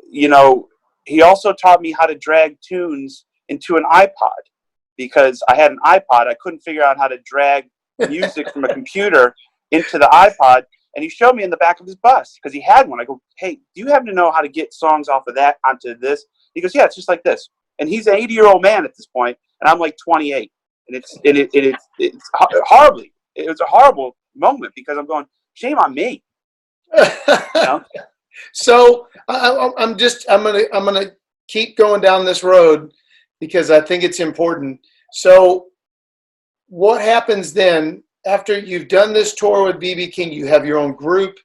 you know, he also taught me how to drag tunes into an iPod, because I had an iPod. I couldn't figure out how to drag music from a computer into the iPod. And he showed me in the back of his bus because he had one. I go, hey, do you happen to know how to get songs off of that onto this? He goes, yeah, it's just like this. And he's an 80-year-old man at this point, and I'm like 28. And it's horribly. It was a horrible moment because I'm going, shame on me. You know? So I'm gonna keep going down this road because I think it's important. So what happens then after you've done this tour with BB King? You have your own group.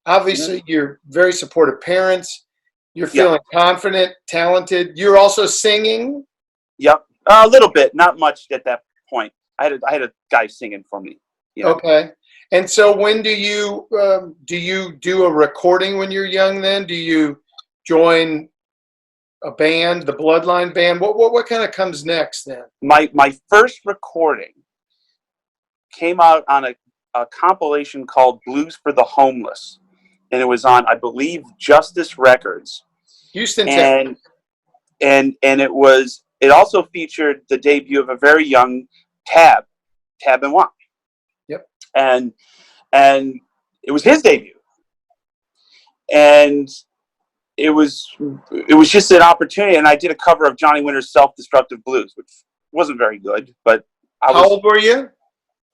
Obviously, you're very supportive parents. You're feeling confident, talented. You're also singing. Yep, a little bit, not much at that point. I had a guy singing for me. You know? Okay. And so when do you do a recording when you're young then? Do you join a band, the Bloodline band? What kind of comes next then? My first recording came out on a compilation called Blues for the Homeless. And it was on, I believe, Justice Records. Houston, Texas. And it also featured the debut of a very young Tab Benoit. Yep. And it was his debut. And it was just an opportunity, and I did a cover of Johnny Winter's Self-Destructive Blues, which wasn't very good, but How old were you?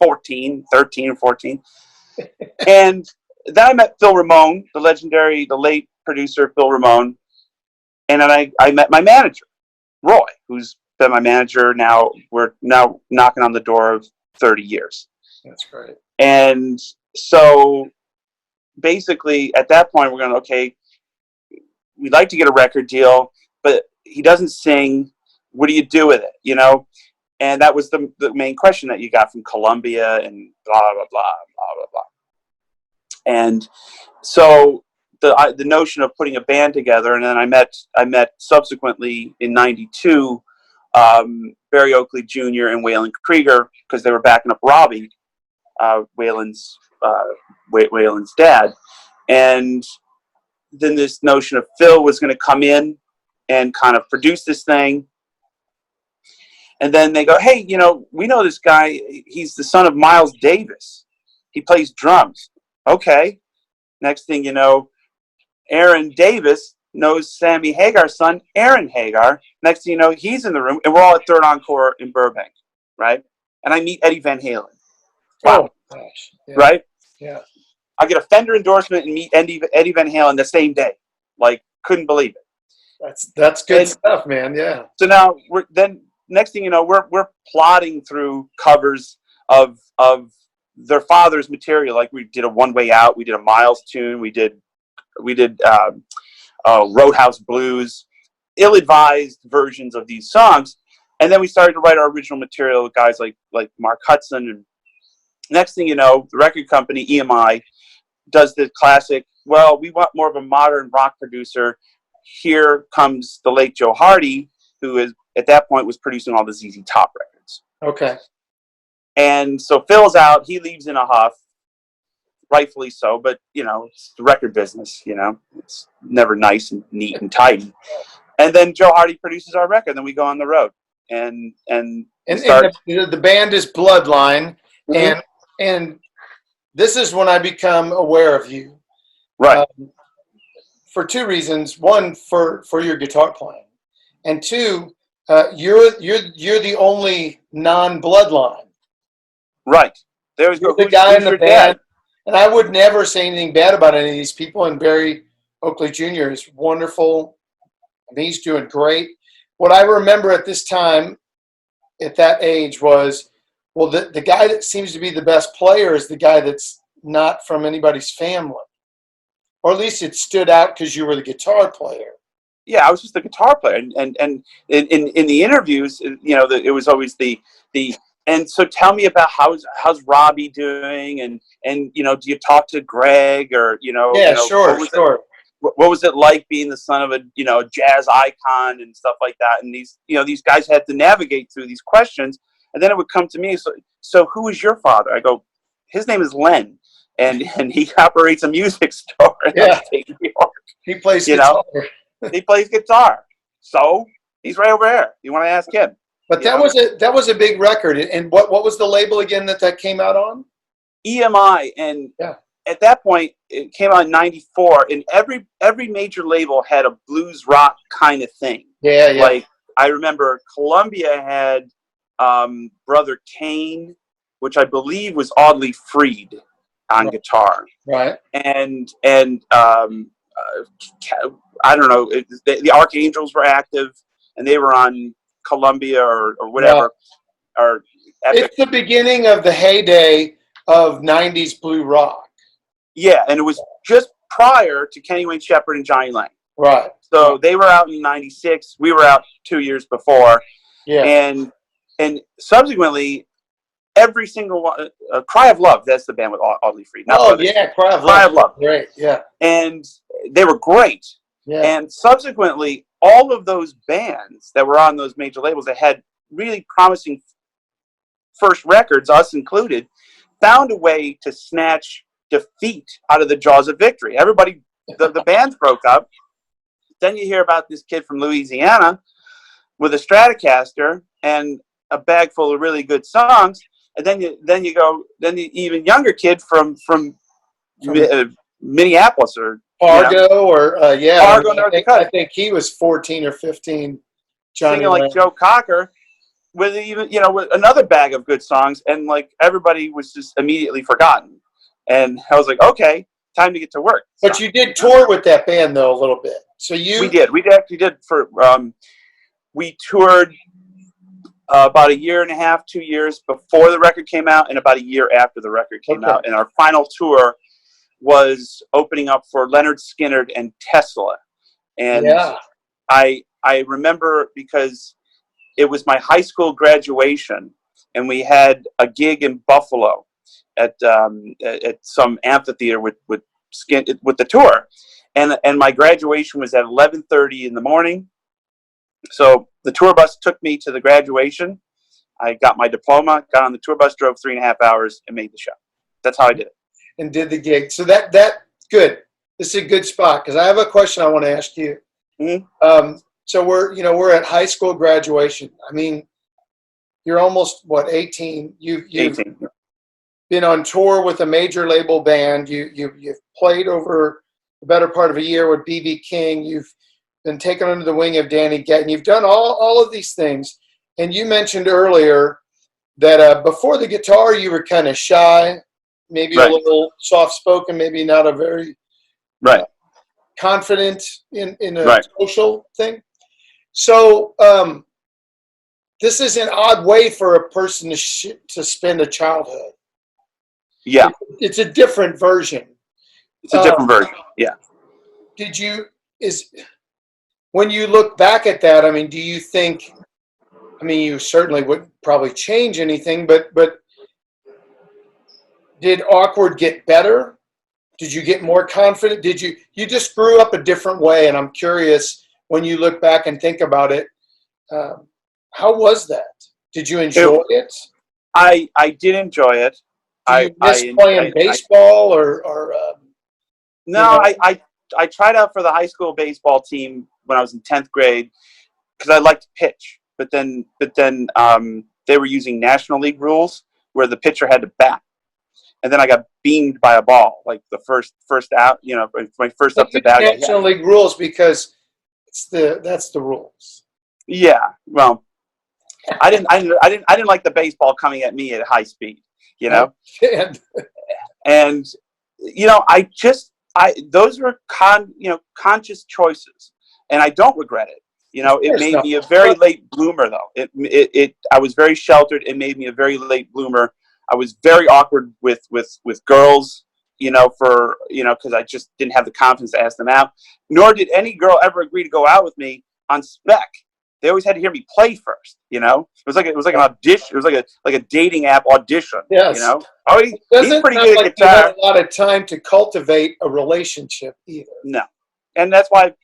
13 or 14. And then I met Phil Ramone, the late producer Phil Ramone, and then I met my manager, Roy, who's been my manager now. We're now knocking on the door of 30 years. That's great. And so basically at that point we're going, okay, we'd like to get a record deal, but he doesn't sing. What do you do with it? You know? And that was the main question that you got from Columbia and blah, blah, blah, blah, blah, blah. And so the notion of putting a band together, and then I met subsequently in '92 Barry Oakley Jr. and Waylon Krieger, because they were backing up Robbie, Waylon's dad. And then this notion of Phil was going to come in and kind of produce this thing. And then they go, hey, you know, we know this guy. He's the son of Miles Davis. He plays drums. Okay. Next thing you know, Aaron Davis knows Sammy Hagar's son, Aaron Hagar. Next thing you know, he's in the room, and we're all at Third Encore in Burbank, right? And I meet Eddie Van Halen. Wow. Oh, gosh. Yeah. Right? Yeah. I get a Fender endorsement and meet Eddie Van Halen the same day. Like, couldn't believe it. That's good stuff, man. Yeah. So now next thing you know, we're plotting through covers of their father's material. Like we did a One Way Out, we did a Miles tune, we did Roadhouse Blues, ill-advised versions of these songs, and then we started to write our original material with guys like Mark Hudson. And next thing you know, the record company EMI does the classic, well, we want more of a modern rock producer. Here comes the late Joe Hardy, who is at that point was producing all the ZZ Top records. Okay. And so Phil's out, he leaves in a huff, rightfully so, but it's the record business, it's never nice and neat and tidy. And then Joe Hardy produces our record, then we go on the road. And the band is Bloodline, mm-hmm. and this is when I become aware of you. Right. For two reasons. One, for your guitar playing, and two, you're the only non-Bloodline. Right. There's the guy in the band, dad? And I would never say anything bad about any of these people. And Barry Oakley Jr. is wonderful, and he's doing great. What I remember at this time, at that age, was, well, the guy that seems to be the best player is the guy that's not from anybody's family. Or at least it stood out because you were the guitar player. Yeah, I was just the guitar player. And in the interviews, it was always the and so tell me about how's Robbie doing, and do you talk to Greg, or sure. What was it like being the son of a jazz icon and stuff like that? And these guys had to navigate through these questions, and then it would come to me. So who is your father? I go, his name is Len, and he operates a music store in upstate New York. He plays guitar. He plays guitar. So he's right over there. You want to ask him? But that was a big record. And what was the label again that came out on? EMI. And at that point, it came out in '94, and every major label had a blues rock kind of thing. Yeah. Like, I remember Columbia had Brother Kane, which I believe was Audley Freed on guitar. Right. And I don't know, the Archangels were active, and they were on Columbia or whatever. Yeah. Or it's the beginning of the heyday of 90s blue rock. Yeah, and it was just prior to Kenny Wayne Shepherd and Johnny Lang. Right. So they were out in '96. We were out 2 years before. Yeah. And subsequently, every single one, Cry of Love, that's the band with Audley Freed. Cry of Love. Great, yeah. And they were great. Yeah. And subsequently, all of those bands that were on those major labels that had really promising first records, us included, found a way to snatch defeat out of the jaws of victory. Everybody, the bands broke up. Then you hear about this kid from Louisiana with a Stratocaster and a bag full of really good songs, and then the even younger kid from Minneapolis or Fargo Fargo, North Dakota. I think he was 14 or 15. Singing like Joe Cocker with with another bag of good songs, and like everybody was just immediately forgotten. And I was like, okay, time to get to work. But you did tour with that band though a little bit. So we actually did for we toured about a year and a half, 2 years before the record came out, and about a year after the record came out. And our final tour was opening up for Leonard Skinner and Tesla. And I remember because it was my high school graduation, and we had a gig in Buffalo at some amphitheater with the tour, and my graduation was at 11:30 in the morning. So the tour bus took me to the graduation. I got my diploma, got on the tour bus, drove 3.5 hours, and made the show. That's how I did it. And did the gig. So that good. This is a good spot because I have a question I want to ask you. Mm-hmm. So we're at high school graduation. I mean, you're almost 18. You've 18. Been on tour with a major label band. You've played over the better part of a year with B.B. King. been taken under the wing of Danny Gatton. You've done all of these things. And you mentioned earlier that before the guitar, you were kind of shy, maybe a Right. little soft-spoken, maybe not a very Right. confident in a Right. social thing. So this is an odd way for a person to spend a childhood. Yeah. It's a different version. It's a different version. Yeah. When you look back at that, I mean, do you think, I mean, you certainly wouldn't probably change anything, but did awkward get better? Did you get more confident? You just grew up a different way? And I'm curious, when you look back and think about it, how was that? Did you enjoy it? I did enjoy it. Do you miss playing baseball or no, you know? I tried out for the high school baseball team when I was in 10th grade because I liked to pitch. But then they were using National League rules where the pitcher had to bat. And then I got beamed by a ball, like the first out, you know, my first up to bat. National League rules because that's the rules. Yeah, well, I didn't like the baseball coming at me at high speed, you know. And you know, those were conscious choices, and I don't regret it. You know, it made me a very late bloomer, though. I was very sheltered. It made me a very late bloomer. I was very awkward with girls, you know, because I just didn't have the confidence to ask them out. Nor did any girl ever agree to go out with me on spec. They always had to hear me play first, you know. It was like an audition. It was like a dating app audition. Yes. You know. Oh, he's pretty good at guitar. You had a lot of time to cultivate a relationship either. No, and that's why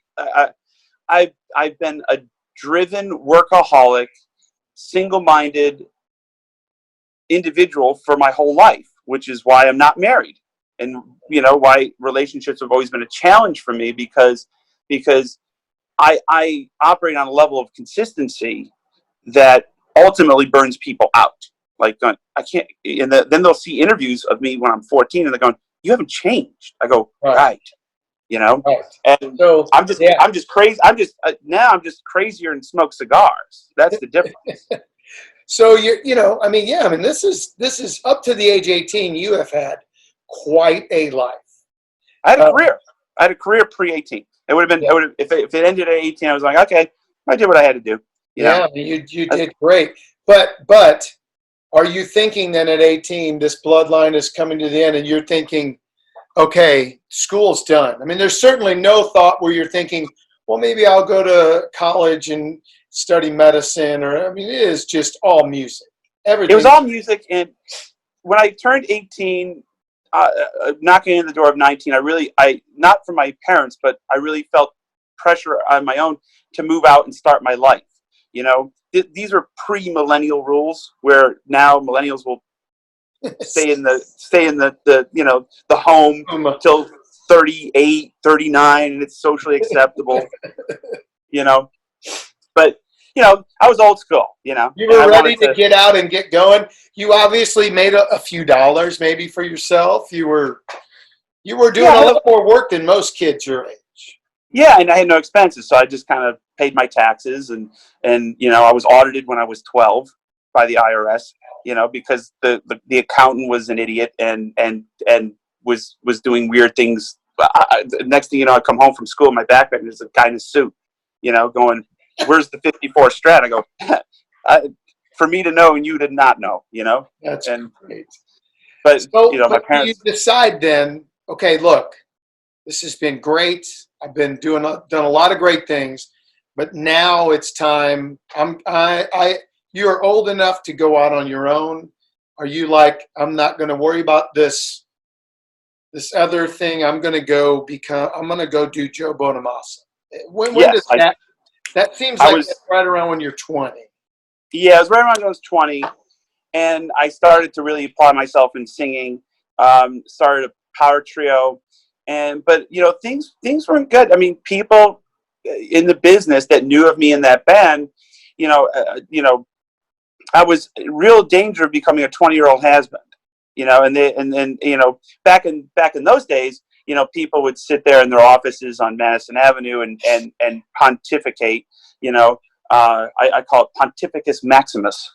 I've been a driven workaholic, single-minded individual for my whole life, which is why I'm not married, and you know why relationships have always been a challenge for me because I operate on a level of consistency that ultimately burns people out. Like I can't, and then they'll see interviews of me when I'm 14, and they're going, "You haven't changed." I go, "Right." You know, and so I'm just crazy. Now I'm just crazier and smoke cigars. That's the difference. So I mean, this is up to the age 18. You have had quite a life. I had a career. I had a career pre-18. It would have been. If it ended at 18, I was like, okay, I did what I had to do. You did great. But are you thinking then at 18 this bloodline is coming to the end, and you're thinking, okay, school's done? I mean, there's certainly no thought where you're thinking, well, maybe I'll go to college and study medicine, or I mean, it is just all music. Everything. It was all music, and when I turned 18, knocking in the door of 19, I not from my parents, but I really felt pressure on my own to move out and start my life. You know, these are pre-millennial rules where now millennials will stay in the you know, the home until 38, 39, and it's socially acceptable. You know, but you know, I was old school. You know, you were ready to get out and get going. You obviously made a few dollars, maybe for yourself. You were doing a lot more work than most kids your age. Yeah, and I had no expenses, so I just kind of paid my taxes, and you know, I was audited when I was 12 by the IRS. You know, because the accountant was an idiot and was doing weird things. Next thing you know, I come home from school, my backpack, and there's a guy in a suit. You know, going, "Where's the 54 Strat?" I go, for me to know and you to not know, you know? That's great. But, so, you know, my parents... You decide then, okay, look, this has been great. I've been done a lot of great things, but now it's time. You're old enough to go out on your own. Are you like, I'm not going to worry about this other thing. I'm going to go do Joe Bonamassa. When does that seems like that's right around when you're 20. Yeah, it was right around when I was 20, and I started to really apply myself in singing. Started a power trio, but you know, things weren't good. I mean, people in the business that knew of me in that band, you know, I was in real danger of becoming a 20-year-old has-been. You know, and then you know, back in those days, people would sit there in their offices on Madison Avenue and pontificate, I call it Pontificus Maximus,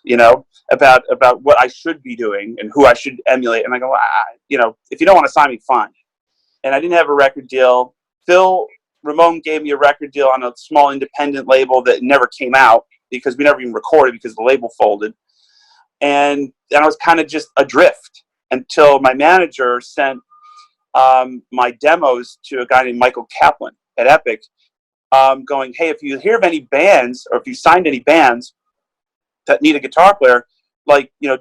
about what I should be doing and who I should emulate. And I go, if you don't want to sign me, fine. And I didn't have a record deal. Ramon gave me a record deal on a small independent label that never came out because we never even recorded because the label folded. And I was kind of just adrift until my manager sent my demos to a guy named Michael Kaplan at Epic, going, hey, if you hear of any bands or if you signed any bands that need a guitar player,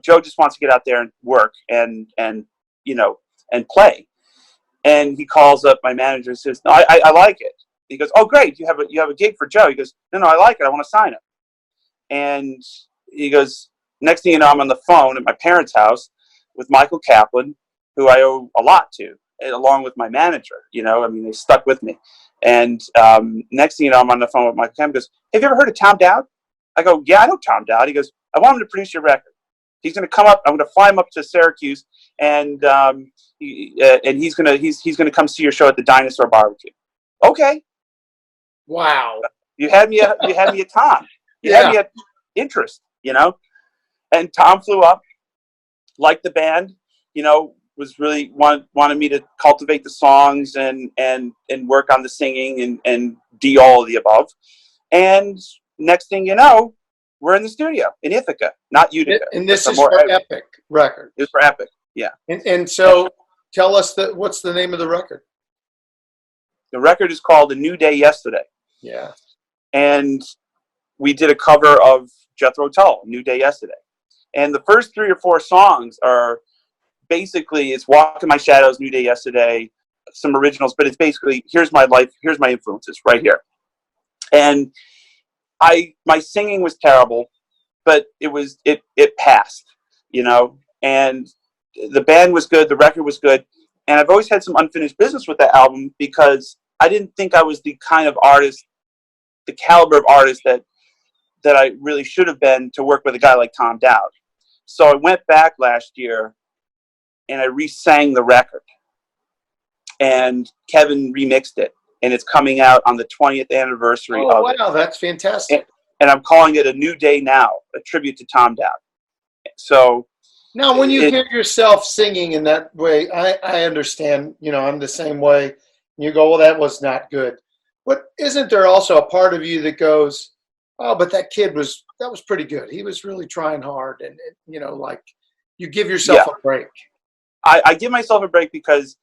Joe just wants to get out there and work and play. And he calls up my manager and says, no, I like it. He goes, oh, great. You have a gig for Joe. He goes, no, I like it. I want to sign him. And he goes, next thing you know, I'm on the phone at my parents' house with Michael Kaplan, who I owe a lot to, along with my manager. They stuck with me. And next thing you know, I'm on the phone with Michael Kaplan. He goes, have you ever heard of Tom Dowd? I go, yeah, I know Tom Dowd. He goes, I want him to produce your record. He's going to come up. I'm going to fly him up to Syracuse, and he's going to come see your show at the Dinosaur Barbecue. Okay. Wow. You had me at Tom. You had me at interest, And Tom flew up, liked the band, was really wanted me to cultivate the songs and work on the singing and do all of the above. And next thing you know, we're in the studio in Ithaca, not Utica. And this is for Epic record. It's for Epic, yeah. And so tell us what's the name of the record? The record is called A New Day Yesterday. Yeah. And we did a cover of Jethro Tull, New Day Yesterday. And the first 3 or 4 songs are basically, it's Walk in My Shadows, New Day Yesterday, some originals, but it's basically, here's my life, here's my influences right here. And my singing was terrible, but it passed, and the band was good, the record was good. And I've always had some unfinished business with that album because I didn't think I was the kind of artist, the caliber of artist that I really should have been to work with a guy like Tom Dowd. So I went back last year and I re-sang the record, and Kevin remixed it, and it's coming out on the 20th anniversary of it. Wow, that's fantastic. And I'm calling it A New Day Now, a tribute to Tom Dowd. So now when you hear yourself singing in that way, I understand, I'm the same way. You go, well, that was not good. But isn't there also a part of you that goes, oh, but that kid was pretty good. He was really trying hard. And you give yourself a break. I give myself a break because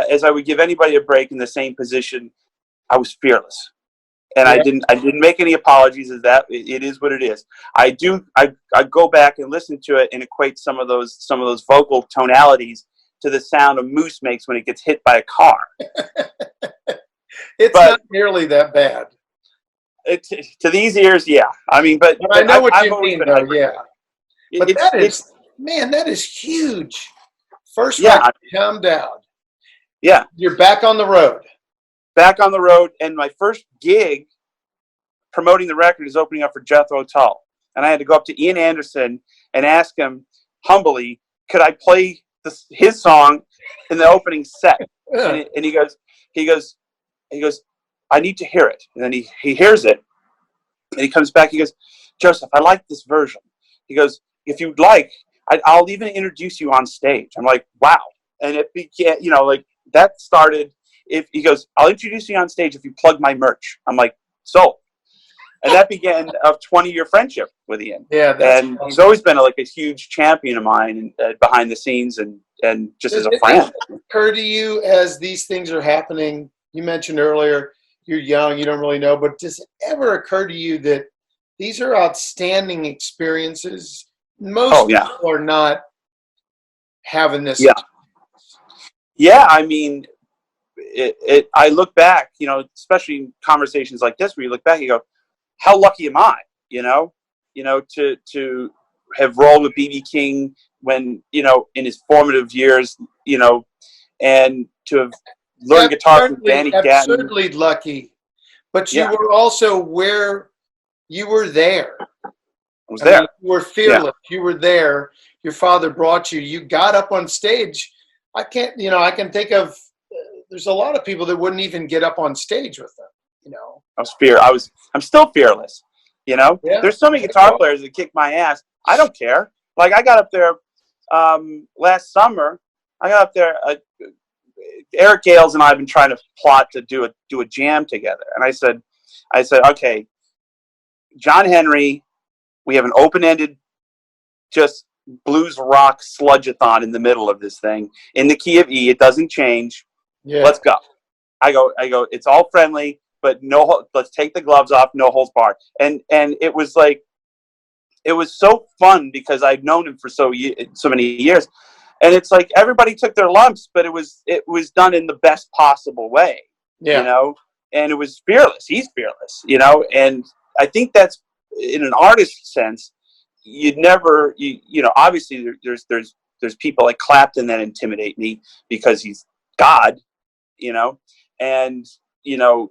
as I would give anybody a break in the same position, I was fearless. And I didn't make any apologies. It is what it is. I go back and listen to it and equate some of those vocal tonalities to the sound a moose makes when it gets hit by a car. It's not nearly that bad. To these ears, yeah. I mean, but I know what you mean, though. Yeah. But that is huge. First record, Tom Dowd. Yeah. You're back on the road. Back on the road, and my first gig promoting the record is opening up for Jethro Tull. And I had to go up to Ian Anderson and ask him humbly, could I play his song in the opening set? Yeah. And he goes, I need to hear it. And then he hears it, and he comes back. He goes, Joseph, I like this version. He goes, if you'd like, I'll even introduce you on stage. I'm like, wow. And it began, that started. If he goes, I'll introduce you on stage if you plug my merch. I'm like, sold. And that began a 20-year friendship with Ian. Yeah, and he's always been a huge champion of mine behind the scenes and just as a friend. Does it occur to you as these things are happening? You mentioned earlier you're young, you don't really know, but does it ever occur to you that these are outstanding experiences? Most people are not having this. Yeah. Yeah, I mean, I look back, especially in conversations like this, where you look back, you go, how lucky am I, to have rolled with B.B. King when, in his formative years, and to have learned guitar from Danny Gatton. Absurdly lucky, but you were also where you were there. I was there. You were fearless. Yeah. You were there. Your father brought you. You got up on stage. I can think of there's a lot of people that wouldn't even get up on stage with them, you know. I'm still fearless, you know. Yeah. There's so many guitar players that kick my ass. I don't care. Like I got up there last summer. I got up there. Eric Gales and I have been trying to plot to do a jam together, and I said, okay, John Henry, we have an open-ended, just blues rock sludge-a-thon in the middle of this thing in the key of E. It doesn't change. Yeah. Let's go. I go. It's all friendly, but let's take the gloves off. No holds barred. And it was like, it was so fun because I'd known him for so many years, and it's like everybody took their lumps, but it was done in the best possible way. Yeah. You know, and it was fearless. He's fearless. You know, and I think that's in an artist sense. You'd never, you know, obviously there's people like Clapton that intimidate me because he's God, you know, and, you know,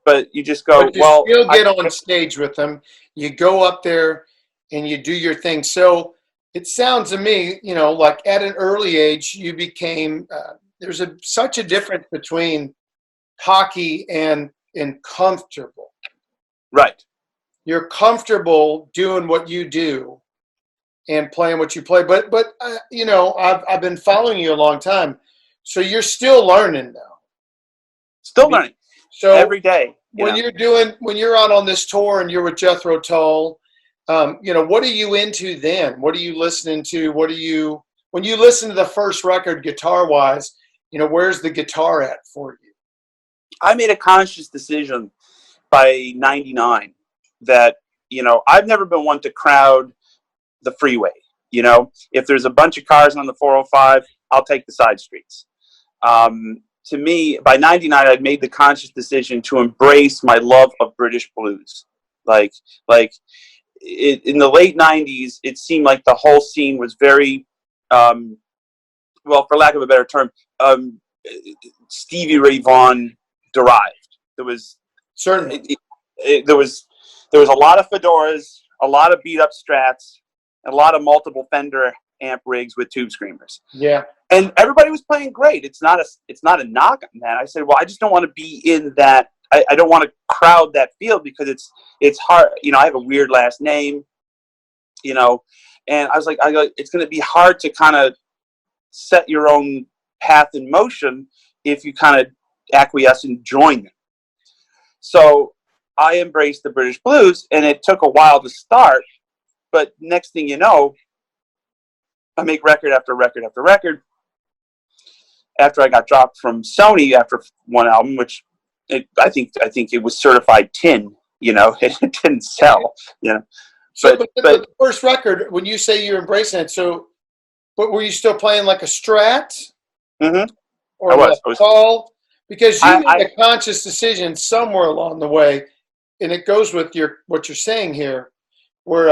but you just go, but you well, still get on stage with them. You go up there and you do your thing. So it sounds to me, you know, like at an early age, you became, there's such a difference between cocky and comfortable. Right. You're comfortable doing what you do and playing what you play. But you know, I've been following you a long time. So you're still learning now. Still learning. So every day. When you're out on this tour and you're with Jethro Tull, you know, what are you into then? What are you listening to? When you listen to the first record guitar wise, you know, where's the guitar at for you? I made a conscious decision by 99 that, you know, I've never been one to crowd the freeway. You know, if there's a bunch of cars on the 405, I'll take the side streets. To me, by 99, I'd made the conscious decision to embrace my love of British blues. Like in the late 90s, it seemed like the whole scene was very, well, for lack of a better term, Stevie Ray Vaughan derived. There was certainly there was a lot of fedoras, a lot of beat up Strats, a lot of multiple Fender amp rigs with tube screamers. Yeah. And everybody was playing great. It's not a knock on that. I said, well, I just don't want to be in that. I don't want to crowd that field because it's hard. You know, I have a weird last name, you know, and I go, it's going to be hard to kind of set your own path in motion if you kind of acquiesce and join them. So I embraced the British blues, and it took a while to start. But next thing you know, I make record after record after record. After I got dropped from Sony after one album, which I think it was certified tin, you know, it didn't sell, you know. So, but the first record, when you say you're embracing it, so, but were you still playing like a Strat? Mm-hmm. Or I was. Call? Because you made a conscious decision somewhere along the way, and it goes with what you're saying here, where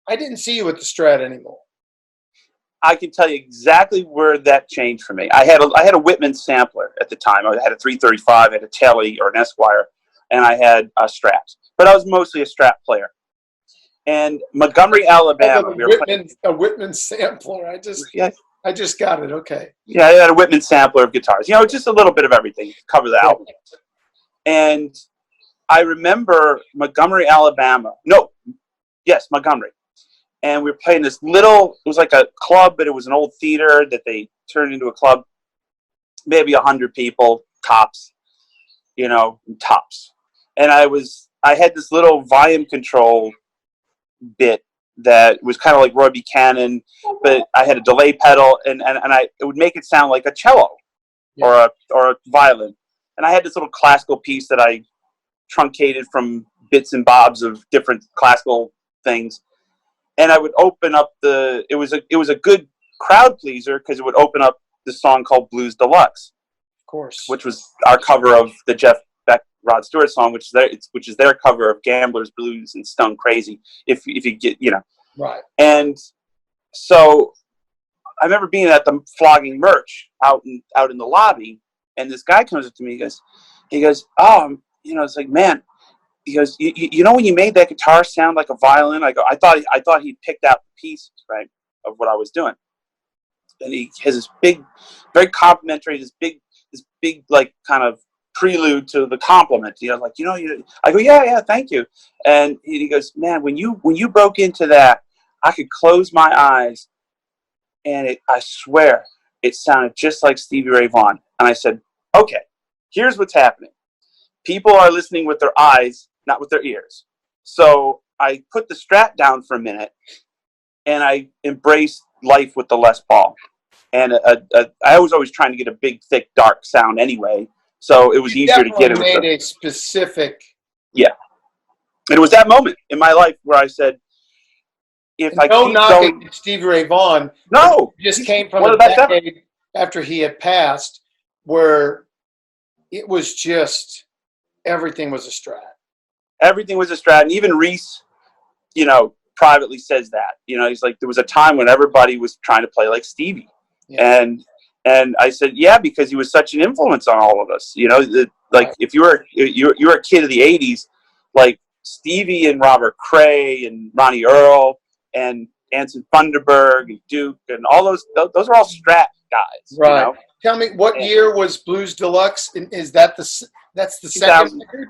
I didn't see you with the Strat anymore. I can tell you exactly where that changed for me. I had a Whitman sampler at the time. I had a 335, I had a Telly or an Esquire, and I had a Strat. But I was mostly a Strat player. And Montgomery, Alabama. A Whitman sampler. I just got it. Okay. Yeah, I had a Whitman sampler of guitars. You know, just a little bit of everything to cover the album. And I remember Montgomery, Alabama. Montgomery. And we were playing this little, it was like a club, but it was an old theater that they turned into a club. Maybe 100 people, tops, you know, tops. And I had this little volume control bit that was kind of like Roy Buchanan, but I had a delay pedal, and it would make it sound like a cello or a violin. And I had this little classical piece that I truncated from bits and bobs of different classical things. And I would open up it was a good crowd pleaser because it would open up the song called Blues Deluxe, of course, which was our cover of the Jeff Beck Rod Stewart song, which is their cover of Gambler's Blues and Stone Crazy. If you get, you know, right. And so I remember being at the flogging merch out in the lobby, and this guy comes up to me. He goes, oh, you know, it's like, man. He goes, you know, when you made that guitar sound like a violin, I go, I thought he'd picked out the pieces, right, of what I was doing. And he has this big, very complimentary, this big this big, like, kind of prelude to the compliment, like, I go, yeah, thank you. And he goes, man, when you broke into that, I could close my eyes and I swear it sounded just like Stevie Ray Vaughan. And I said, okay, here's what's happening. People are listening with their eyes, not with their ears. So I put the Strat down for a minute and I embraced life with the Les Paul. And I was always trying to get a big, thick, dark sound anyway. So it was easier to get it. Made a specific. Yeah. And it was that moment in my life where I said, if I keep going, Stevie Ray Vaughan. No, it just came from a decade after he had passed, where it was just everything was a Strat. Everything was a Strat, and even Reese, privately says that. He's like, there was a time when everybody was trying to play like Stevie, and I said, yeah, because he was such an influence on all of us. Right. If you were a kid of the '80s, like Stevie and Robert Cray and Ronnie Earl and Anson Thunderberg and Duke and all those are all Strat guys. Right. Tell me, what year was Blues Deluxe? Is that that's the second record?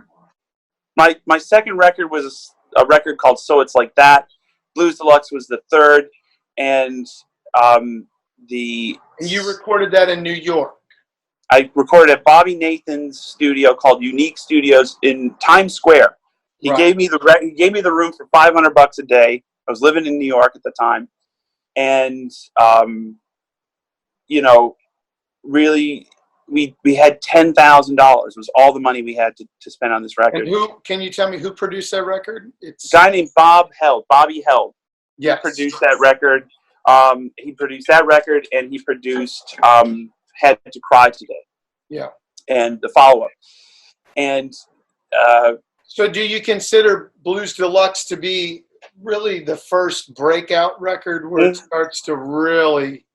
My second record was a record called So It's Like That. Blues Deluxe was the third, and you recorded that in New York. I recorded at Bobby Nathan's studio called Unique Studios in Times Square. He gave me the room for $500 a day. I was living in New York at the time, and really we had $10,000 was all the money we had to spend on this record. And can you tell me who produced that record? It's a guy named Bobby Held. Yes. He produced that record. He produced that record, and he produced Had to Cry Today. Yeah. And the follow-up. And so do you consider Blues Deluxe to be really the first breakout record where it starts to really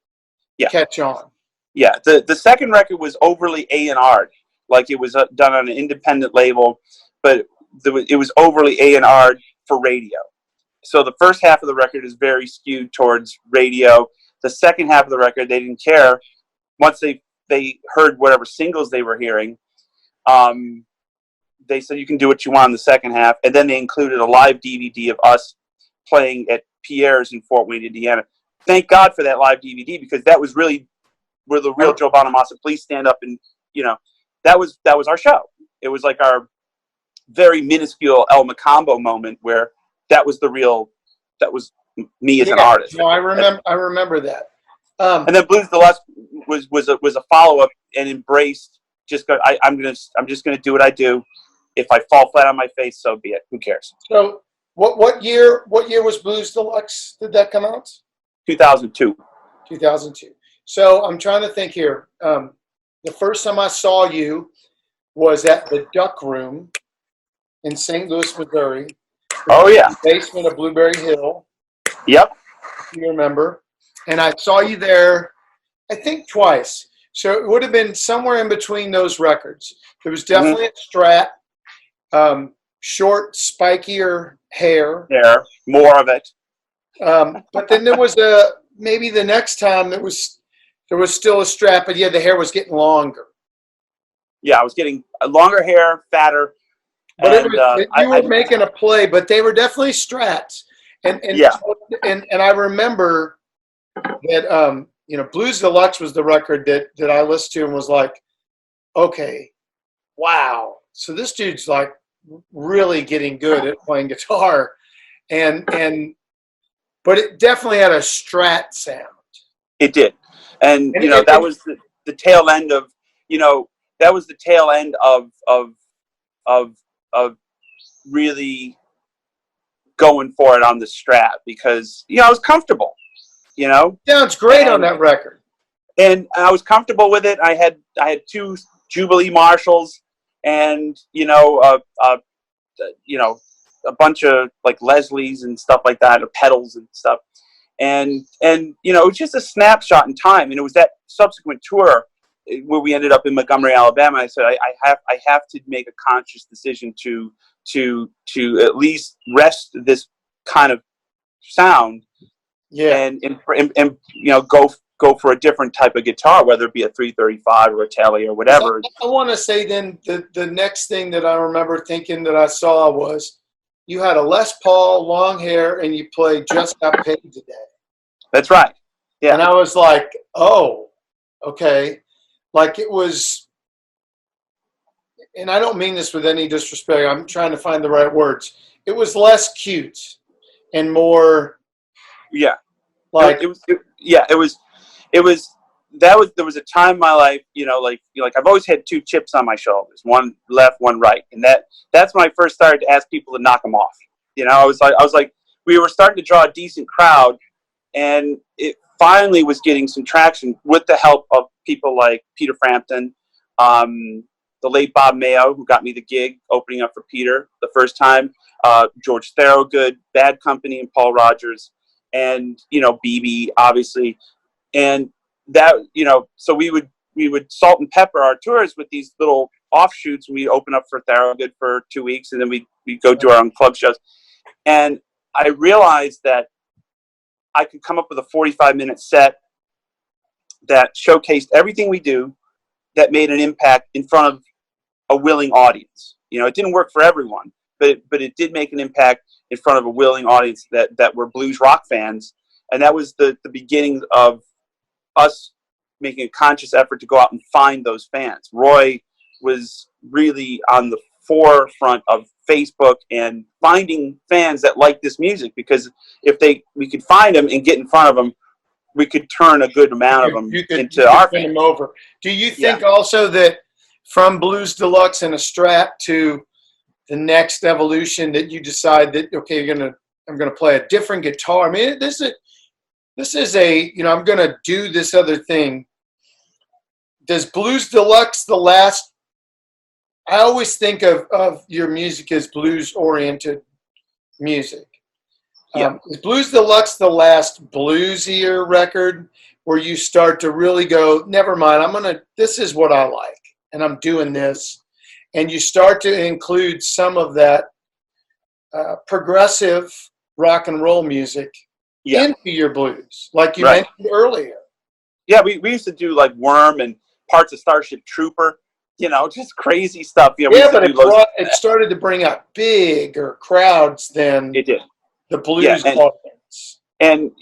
catch on? Yeah, the second record was overly A&R'd, like it was done on an independent label, but it was overly A&R'd for radio. So the first half of the record is very skewed towards radio. The second half of the record, they didn't care. Once they heard whatever singles they were hearing, they said you can do what you want in the second half, and then they included a live DVD of us playing at Pierre's in Fort Wayne, Indiana. Thank God for that live DVD, because that was really where the real Joe Bonamassa, please stand up, and that was our show. It was like our very minuscule El Macambo moment where that was me as an artist. No, I remember that. And then Blues Deluxe was a follow up and embraced. I'm just gonna do what I do. If I fall flat on my face, so be it. Who cares? So what year was Blues Deluxe? Did that come out? 2002. 2002. So I'm trying to think here. The first time I saw you was at the Duck Room in St. Louis, Missouri. Oh, yeah. Basement of Blueberry Hill. Yep. You remember. And I saw you there, I think, twice. So it would have been somewhere in between those records. There was definitely a Strat, short, spikier hair. Hair, more of it. But then there was maybe the next time there was still a Strat, but the hair was getting longer. Yeah, I was getting longer hair, fatter. But you were making a play, but they were definitely Strats. And I remember that Blues Deluxe was the record that I listened to and was like, okay, wow. So this dude's like really getting good at playing guitar, but it definitely had a Strat sound. It did, and that was the tail end of of really going for it on the Strat, because I was comfortable. Sounds great on that record, and I was comfortable with it. I had 2 Jubilee Marshalls, and a bunch of like Leslie's and stuff like that, or pedals and stuff, and it was just a snapshot in time. And it was that subsequent tour where we ended up in Montgomery, Alabama. I said, I have to make a conscious decision to at least wrest this kind of sound, and go go for a different type of guitar, whether it be a 335 or a Tele or whatever. I want to say then the next thing that I remember thinking that I saw was you had a Les Paul, long hair, and you played Just Got Paid Today. That's right. Yeah. And I was like, oh, okay. Like it was, and I don't mean this with any disrespect. I'm trying to find the right words. It was less cute and more. Yeah. Like it was there was a time in my life, like I've always had two chips on my shoulders, one left, one right, and that's when I first started to ask people to knock them off. I was like, we were starting to draw a decent crowd, and it finally was getting some traction with the help of people like Peter Frampton, the late Bob Mayo, who got me the gig opening up for Peter the first time, George Thorogood, Bad Company, and Paul Rogers, and BB obviously, and that so we would salt and pepper our tours with these little offshoots. We open up for Thorogood for 2 weeks, and then we go do our own club shows. And I realized that I could come up with a 45-minute set that showcased everything we do, that made an impact in front of a willing audience. It didn't work for everyone, but it did make an impact in front of a willing audience that were blues rock fans. And that was the beginning of us making a conscious effort to go out and find those fans. Roy was really on the forefront of Facebook and finding fans that like this music, because if we could find them and get in front of them, we could turn a good amount of them into our fans. Them over. Do you think also that from Blues Deluxe and a Strat to the next evolution that you decide that, okay, I'm gonna play a different guitar? I mean, this is a, I'm going to do this other thing. Does Blues Deluxe I always think of your music as blues-oriented music. Is Blues Deluxe the last bluesier record where you start to really go, never mind, this is what I like, and I'm doing this, and you start to include some of that progressive rock and roll music into your blues, like you mentioned earlier? Yeah, we used to do like Worm and parts of Starship Trooper, just crazy stuff. But it started to bring out bigger crowds than it did. The blues audience. And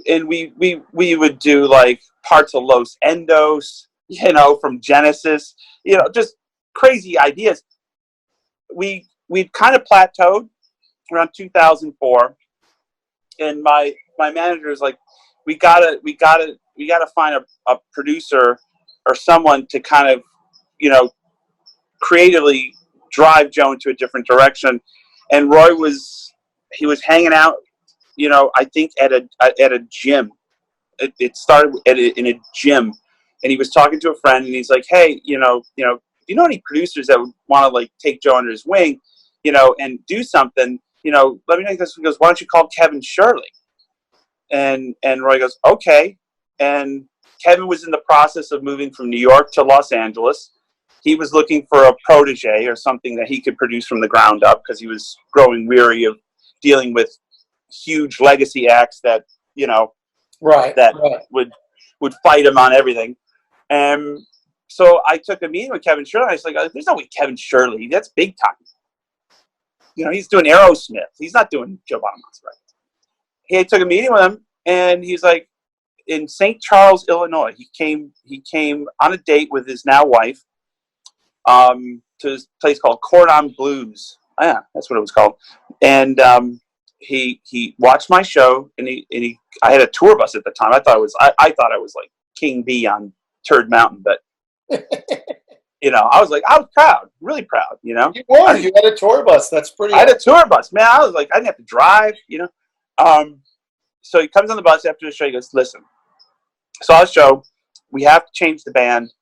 and we would do like parts of Los Endos, from Genesis, just crazy ideas. We'd kind of plateaued around 2004. And my manager is like, we gotta find a producer or someone to kind of, creatively drive Joe into a different direction. And Roy was hanging out, I think at a gym. It started in a gym, and he was talking to a friend, and he's like, hey, do you know any producers that would want to like take Joe under his wing, and do something? Let me know this. He goes, why don't you call Kevin Shirley? And Roy goes, okay. And Kevin was in the process of moving from New York to Los Angeles. He was looking for a protege or something that he could produce from the ground up, because he was growing weary of dealing with huge legacy acts that, would fight him on everything. And so I took a meeting with Kevin Shirley. I was like, there's no way Kevin Shirley, that's big time. He's doing Aerosmith. He's not doing Joe Bonamassa, right? He took a meeting with him, and he's like, in St. Charles, Illinois. He came on a date with his now wife, to this place called Cordon Blues. Yeah, that's what it was called. And he watched my show, and I had a tour bus at the time. I thought I was like King Bee on Turd Mountain, but I was proud, really proud. You were. You had a tour bus. That's pretty. I had a tour bus, man. I was like, I didn't have to drive. So he comes on the bus after the show. He goes, listen, saw the show. We have to change the band.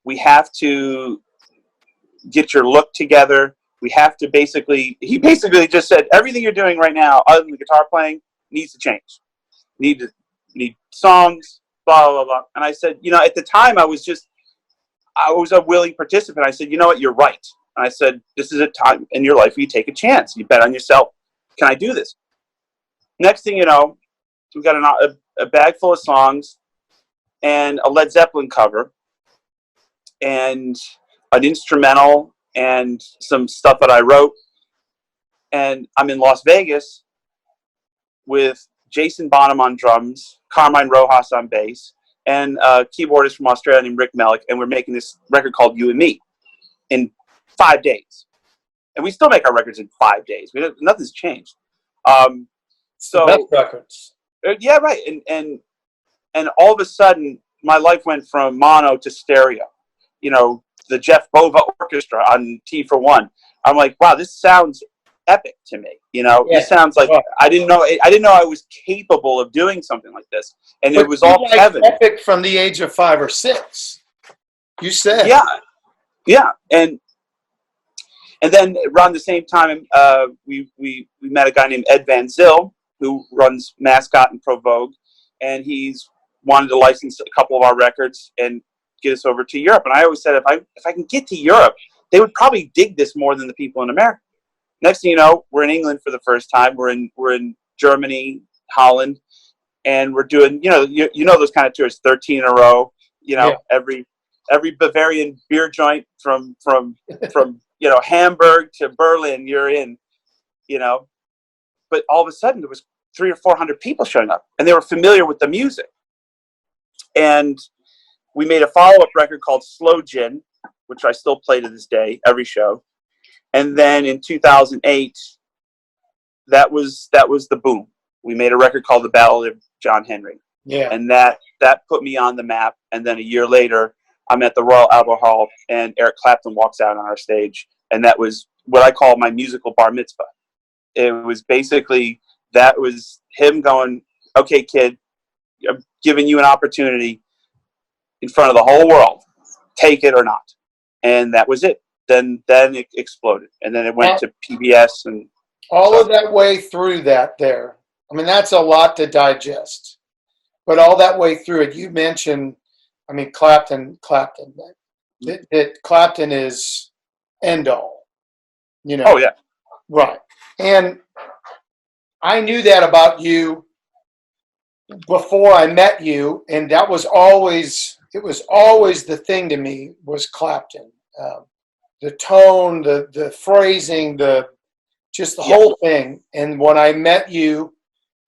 We have to get your look together. We have to he basically just said, everything you're doing right now, other than the guitar playing, needs to change. Need songs, blah, blah, blah. And I said, at the time I was a willing participant. I said, you know what, you're right. And I said, this is a time in your life where you take a chance. You bet on yourself. Can I do this? Next thing you know, we got a bag full of songs and a Led Zeppelin cover and an instrumental and some stuff that I wrote. And I'm in Las Vegas with Jason Bonham on drums, Carmine Rojas on bass, and a keyboardist from Australia named Rick Mellick, and we're making this record called You and Me in 5 days. And we still make our records in 5 days. Nothing's changed. So best records. Yeah, right. And all of a sudden, my life went from mono to stereo. You know, the Jeff Bova Orchestra on T for One. I'm like, wow, this sounds epic to me. You know, Yeah. This sounds like I didn't know I was capable of doing something like this, and But it was all Kevin. Epic from the age of 5 or 6. You said, yeah, and then around the same time, we met a guy named Ed Van Zyl who runs Mascot and Pro Vogue, and he's wanted to license a couple of our records and get us over to Europe. And I always said, if I can get to Europe, they would probably dig this more than the people in America. Next thing you know, we're in England for the first time. We're in Germany, Holland, and we're doing you know those kind of tours, 13 in a row. You know, every Bavarian beer joint from Hamburg to Berlin, you're in. You know, but all of a sudden there was 300 or 400 people showing up, and they were familiar with the music. And we made a follow-up record called Slow Gin, which I still play to this day, every show. And then in 2008, that was the boom. We made a record called The Ballad of John Henry. Yeah. And that put me on the map. And then a year later, I'm at the Royal Albert Hall, and Eric Clapton walks out on our stage. And that was what I call my musical bar mitzvah. It was basically, that was him going, okay, kid, I'm giving you an opportunity in front of the whole world. Take it or not. And that was it. Then it exploded. And then it went to PBS. And all of that way through that there. I mean, that's a lot to digest. But all that way through it, you mentioned, I mean, Clapton. That Clapton is end all. You know? Oh, yeah. Right. And I knew that about you before I met you, and that was always the thing to me was Clapton. The tone, the phrasing, just the whole thing. And when I met you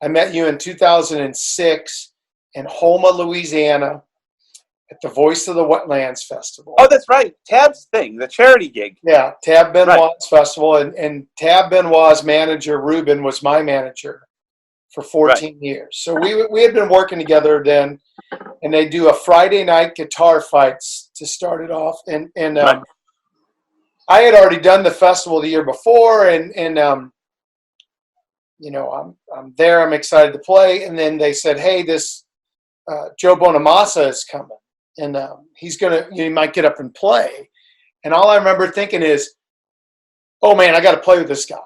in 2006 in Houma, Louisiana, at the Voice of the Wetlands Festival. Oh, that's right. Tab's thing, the charity gig. Yeah, Tab Benoit's festival, and Tab Benoit's manager, Ruben, was my manager for 14 years. So we had been working together then, and they do a Friday night guitar fights to start it off. And I had already done the festival the year before, and you know, I'm there, I'm excited to play. And then they said, hey, this Joe Bonamassa is coming, and he might get up and play. And all I remember thinking is, oh man, I got to play with this guy.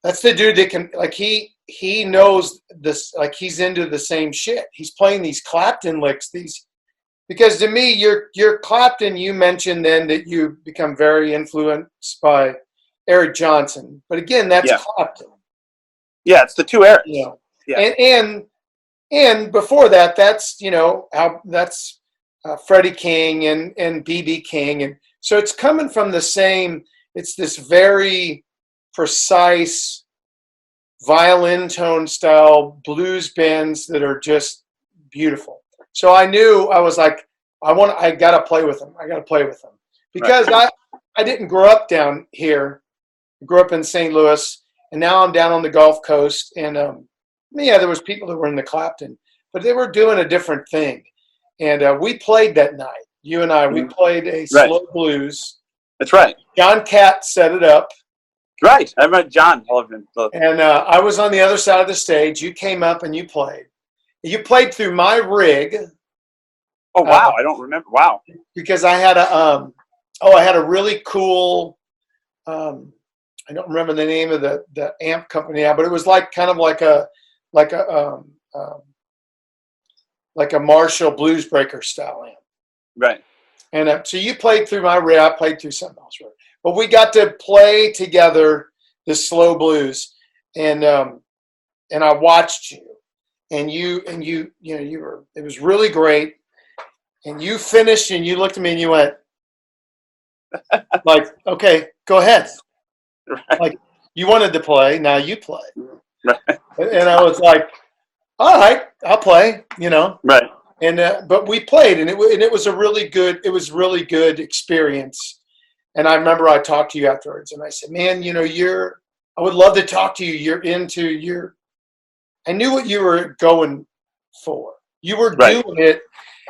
That's the dude that can, like, he knows this, like, he's into the same shit. He's playing these Clapton licks, because to me, you're Clapton. You mentioned then that you become very influenced by Eric Johnson, but again, that's Clapton. Yeah, it's the two Erics. You know? Yeah. And before that, that's that's Freddie King and B.B. King, and so it's coming from the same. It's this very precise violin tone style blues bends that are just beautiful. So I knew, I was like, I got to play with him. I got to play with him because I didn't grow up down here. I grew up in St. Louis, and now I'm down on the Gulf Coast. And there was people that were in the Clapton, but they were doing a different thing. And we played that night. You and I, we played a slow blues. That's right. John Catt set it up. Right. I remember John. And I was on the other side of the stage. You came up and you played. You played through my rig. Oh, wow. I don't remember. Wow. Because I had a really cool, I don't remember the name of the amp company now, but it was like kind of like a Marshall Blues Breaker style amp. Right. And so you played through my rig. I played through something else. Right? But we got to play together the slow blues, and I watched you. and it was really great. And you finished, and you looked at me, and you went, like, okay, go ahead. Right. Like, you wanted to play, now you play. Right. And I was like, all right, I'll play, Right. And but we played, and it was really good experience. And I remember I talked to you afterwards, and I said, man, I would love to talk to you. I knew what you were going for. You were Right. doing it,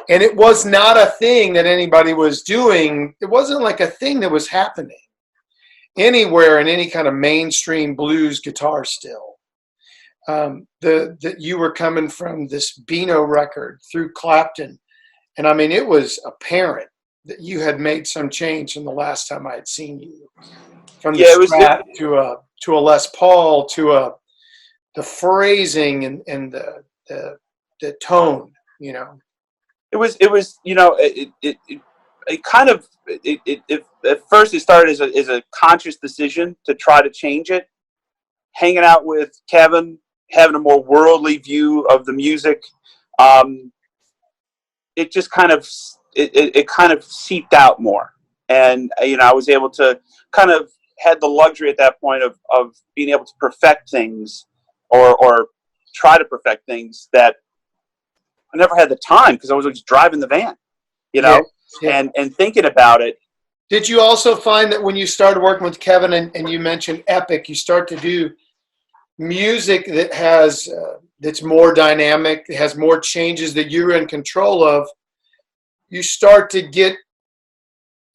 and it was not a thing that anybody was doing. It wasn't like a thing that was happening anywhere in any kind of mainstream blues guitar still. That you were coming from this Beano record through Clapton, and I mean, it was apparent that you had made some change from the last time I had seen you, from the Strat to a Les Paul to the phrasing and the tone. It was it kind of at first it started as a conscious decision to try to change it. Hanging out with Kevin, having a more worldly view of the music, it just kind of it kind of seeped out more, and I was able to kind of had the luxury at that point of being able to perfect things or try to perfect things that I never had the time because I was just driving the van, Yeah. and thinking about it. Did you also find that when you started working with Kevin and you mentioned Epic, you start to do music that has that's more dynamic, has more changes that you're in control of? You start to get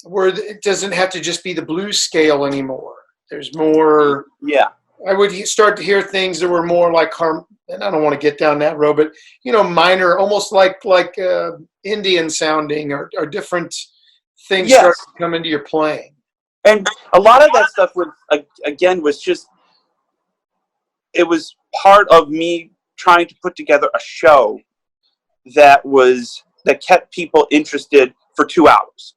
where it doesn't have to just be the blues scale anymore. There's more. Yeah. I would start to hear things that were more like and I don't want to get down that road, but minor, almost like Indian sounding or different things start to come into your playing. And a lot of that stuff was just, it was part of me trying to put together a show that kept people interested for 2 hours.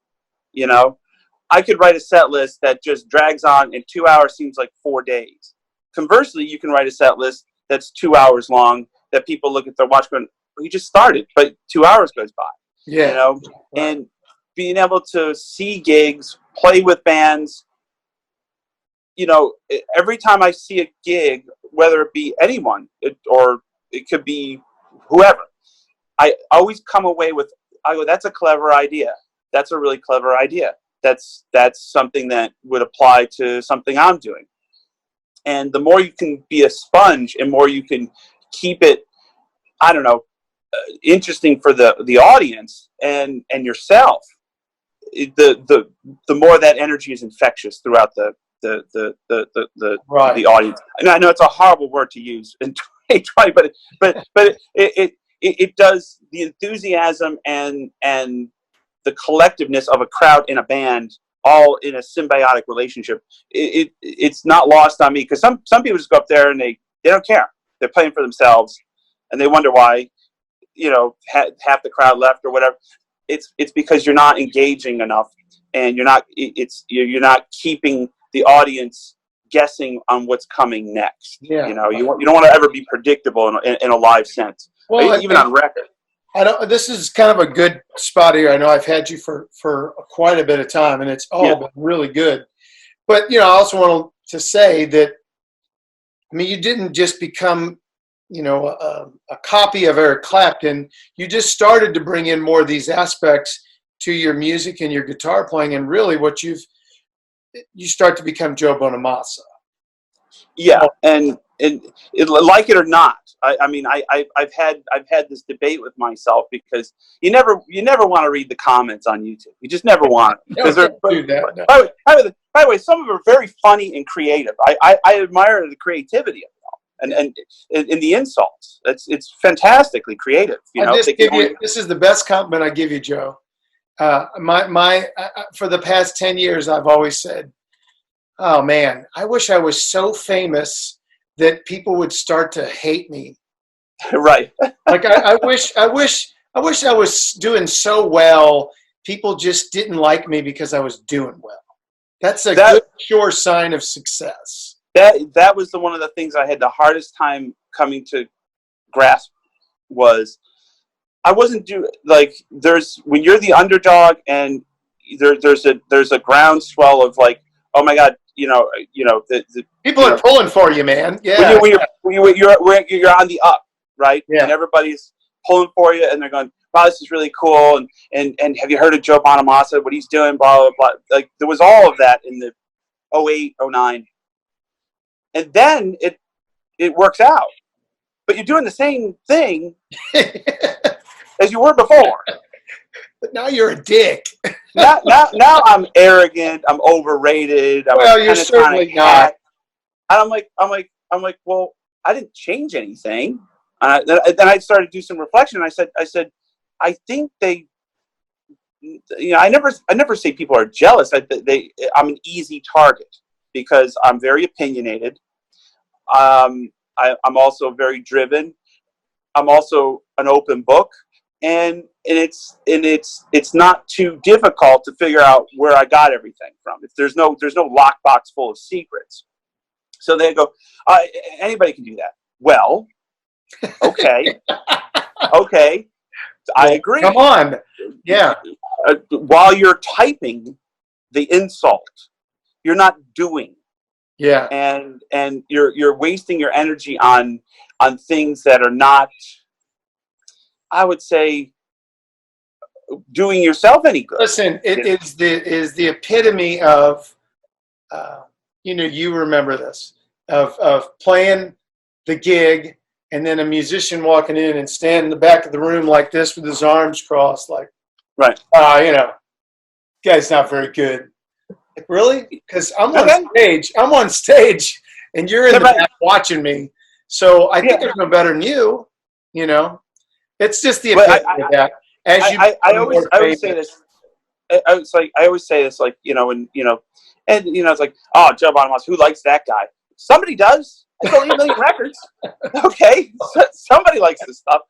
I could write a set list that just drags on, and 2 hours seems like 4 days. Conversely, you can write a set list that's 2 hours long that people look at their watch going, well, you just started, but 2 hours goes by. Yeah. Right. And being able to see gigs, play with bands, every time I see a gig, whether it be anyone or it could be whoever, I always come away with, I go, that's a clever idea. That's a really clever idea. That's something that would apply to something I'm doing. And the more you can be a sponge and more you can keep it, I don't know, interesting for the audience and yourself, the more that energy is infectious throughout the audience. And I know it's a horrible word to use in 2020, but it does, the enthusiasm and the collectiveness of a crowd in a band, all in a symbiotic relationship. It's not lost on me, because some people just go up there and they don't care. They're playing for themselves, and they wonder why half the crowd left or whatever. It's because you're not engaging enough, and you're not keeping the audience guessing on what's coming next. Yeah. You don't want to ever be predictable in a live sense, even on record. This is kind of a good spot here. I know I've had you for quite a bit of time, and it's all been really good. But I also want to say that, I mean, you didn't just become a copy of Eric Clapton. You just started to bring in more of these aspects to your music and your guitar playing, and really what you start to become Joe Bonamassa. Yeah, and like it or not, I've had this debate with myself, because you never want to read the comments on YouTube. You just never want to. No. By the way, some of them are very funny and creative. I admire the creativity of it all, and in the insults. It's fantastically creative. This is the best compliment I give you, Joe. For the past 10 years, I've always said, oh man, I wish I was so famous that people would start to hate me. Right. Like I wish I was doing so well, people just didn't like me because I was doing well. That's a good, sure sign of success. That was one of the things I had the hardest time coming to grasp, was I wasn't when you're the underdog and there's a groundswell of like, oh my God, the people are pulling for you, man. Yeah, when you're on the up, right? Yeah. And everybody's pulling for you, and they're going, wow, this is really cool. And have you heard of Joe Bonamassa? What he's doing? Blah blah blah. Like there was all of that in the 08, 09. And then it works out, but you're doing the same thing as you were before. But now you're a dick. now I'm arrogant. I'm overrated. You're certainly not. And I'm like, well, I didn't change anything. Then I started to do some reflection. I said, I think they, I never say people are jealous. I'm an easy target because I'm very opinionated. I'm also very driven. I'm also an open book, and it's not too difficult to figure out where I got everything from. If there's no lockbox full of secrets. So they go, anybody can do that. Well, okay, okay, I agree. Come on, yeah. While you're typing the insult, you're not doing. Yeah, and you're wasting your energy on things that are not, I would say, doing yourself any good. Listen, it is the epitome of, you remember this, of playing the gig and then a musician walking in and standing in the back of the room like this with his arms crossed, like, right, guy's not very good. Like, really? Because I'm on stage, and you're in the back watching me. So I think I'm no better than you. It's just the epitome of that. I always say this. I always say this, like, it's like, oh, Joe Bonamassa, who likes that guy? Somebody does. It's only 1 million records. Okay, somebody likes this stuff.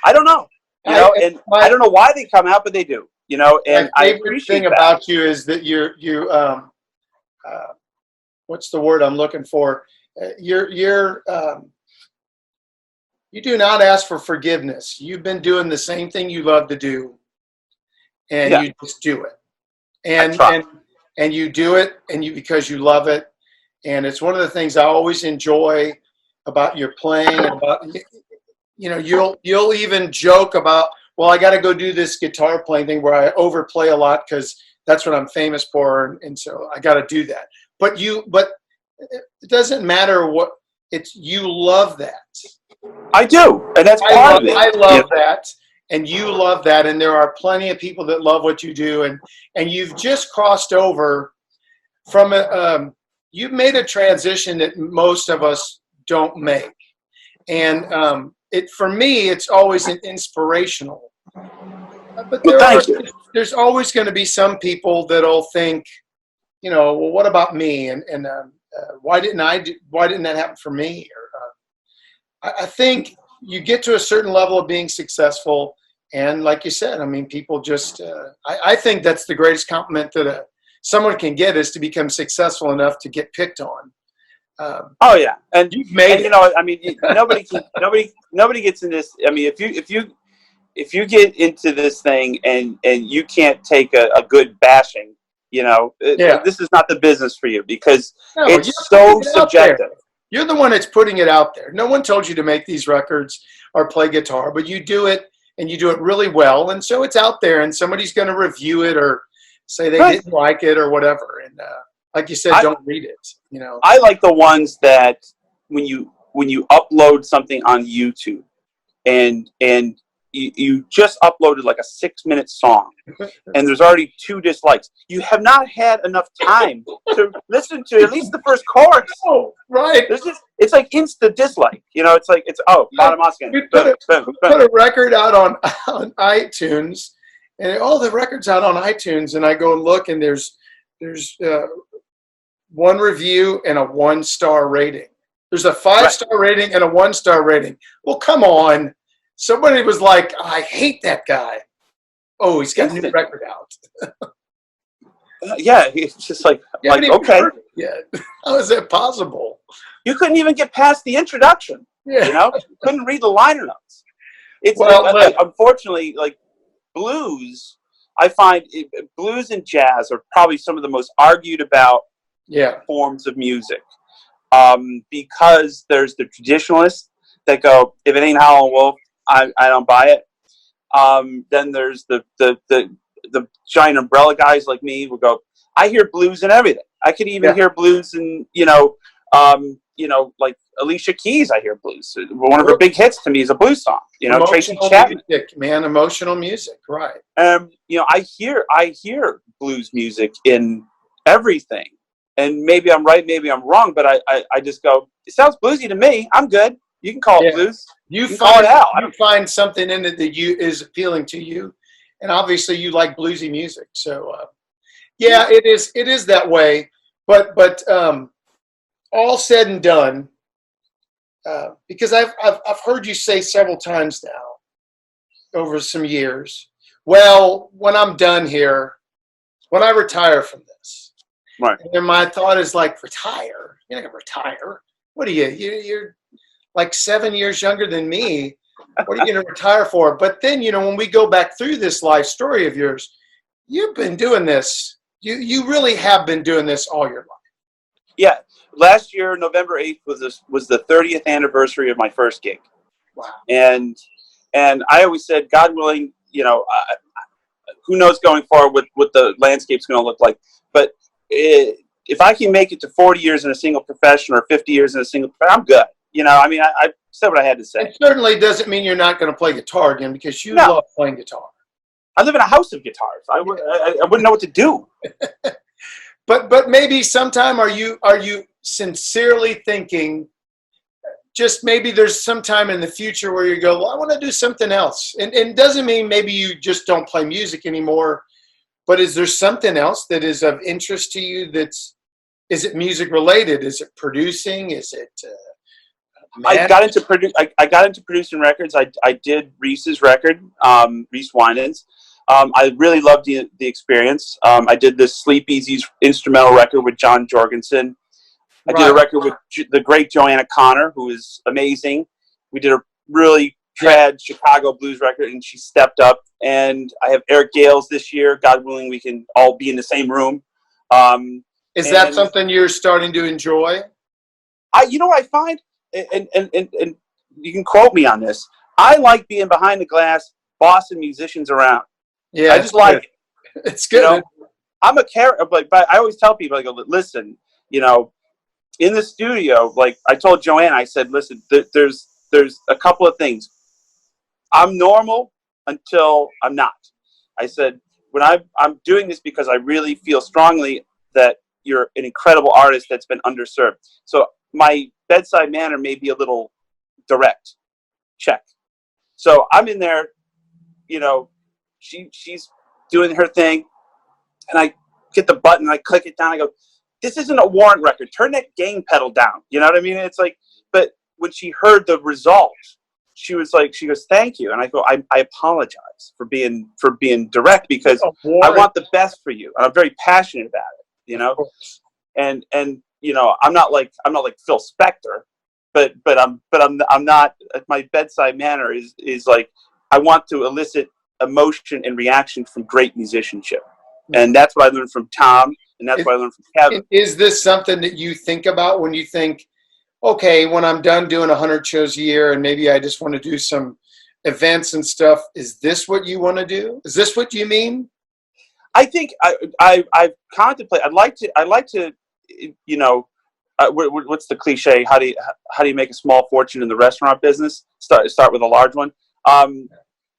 I don't know. And I don't know why they come out, but they do. And my favorite thing about you is that you what's the word I'm looking for? You do not ask for forgiveness. You've been doing the same thing you love to do, and you just do it. And you do it, because you love it. And it's one of the things I always enjoy about your playing. About you'll even joke about, well, I got to go do this guitar playing thing where I overplay a lot because that's what I'm famous for, and so I got to do that. But it doesn't matter what you love that. I do, and that's part of it. I love that, and you love that, and there are plenty of people that love what you do, and you've just crossed over from you've made a transition that most of us don't make, and for me, it's always an inspirational. But there's always going to be some people that'll think, well, what about me? And why didn't that happen for me? Or I think you get to a certain level of being successful, and like you said, I mean, people just. I think that's the greatest compliment that someone can get, is to become successful enough to get picked on. Oh yeah, and you've made it. I mean, nobody gets in this. I mean, if you get into this thing and you can't take a good bashing, this is not the business for you, because it's so subjective. You're the one that's putting it out there. No one told you to make these records or play guitar, but you do it, and you do it really well, and so it's out there, and somebody's going to review it or say they didn't like it or whatever. And like you said, don't read it. I like the ones that when you upload something on YouTube, and you just uploaded like a 6-minute song, and there's already 2 dislikes. You have not had enough time to listen to at least the first chorus. Oh, right. It's like instant dislike. Bonamassa. You put a record out on iTunes, and all the records out on iTunes, and I go and look, and there's 1 review and a 1-star rating. There's a 5-star rating and a 1-star rating. Well, come on. Somebody was like, I hate that guy. Oh, he's got a new record out. Yeah, it's just like okay. Yeah. How is that possible? You couldn't even get past the introduction. Yeah. You couldn't read the liner notes. Unfortunately, like blues, I find blues and jazz are probably some of the most argued about forms of music, because there's the traditionalists that go, if it ain't Howlin' Wolf, I don't buy it. Then there's the giant umbrella guys like me who go, I hear blues and everything. I could even hear blues and like Alicia Keys. I hear blues. One of her big hits to me is a blues song. Tracy Chapman. Music, man, emotional music, right? I hear blues music in everything, and maybe I'm right, maybe I'm wrong, but I just go, it sounds bluesy to me. I'm good. You can call it blues. You find something in it that is appealing to you, and obviously you like bluesy music. So, it is that way. But all said and done, because I've heard you say several times now over some years, well, when I'm done here, when I retire from this, right? And my thought is like, retire? You're not gonna retire. What are you? You're like 7 years younger than me. What are you going to retire for? But then, when we go back through this life story of yours, you've been doing this. You really have been doing this all your life. Yeah. Last year, November 8th was the 30th anniversary of my first gig. Wow. And I always said, God willing, who knows going forward what the landscape's going to look like. But if I can make it to 40 years in a single profession or 50 years in a single profession, I'm good. I said what I had to say. It certainly doesn't mean you're not going to play guitar again, because you love playing guitar. I live in a house of guitars. I wouldn't know what to do. But maybe sometime are you sincerely thinking, just maybe there's some time in the future where you go, well, I want to do something else. And it doesn't mean maybe you just don't play music anymore, but is there something else that is of interest to you is it music related? Is it producing? Is it... I got into producing records. I did Reese's record, Reese Winans. I really loved the experience. I did this Sleep Easy's instrumental record with John Jorgensen. I did a record with the great Joanna Connor, who is amazing. We did a really trad Chicago blues record, and she stepped up. And I have Eric Gales this year. God willing, we can all be in the same room. Is that something you're starting to enjoy? I find... And you can quote me on this. I like being behind the glass, bossing musicians around. Yeah, I just like it. It's good. I'm a character, but I always tell people, I go, listen, in the studio, like I told Joanne, I said, listen, there's a couple of things. I'm normal until I'm not. I said, when I'm doing this because I really feel strongly that you're an incredible artist that's been underserved. So my bedside manner may be a little direct. Check. So I'm in there, she's doing her thing, and I get the button, I click it down, I go, this isn't a Warrant record. Turn that gain pedal down. You know what I mean? It's like, but when she heard the result, she goes, thank you. And I go, I apologize for being direct, because I want the best for you. And I'm very passionate about it, and I'm not like Phil Spector, but I'm not, my bedside manner is like, I want to elicit emotion and reaction from great musicianship. And that's what I learned from Tom, and that's what I learned from Kevin. Is this something that you think about when you think, okay, when I'm done doing 100 shows a year and maybe I just want to do some events and stuff, is this what you want to do? Is this what you mean? I think I've contemplated, I'd like to, what's the cliche? How do you make a small fortune in the restaurant business? Start with a large one.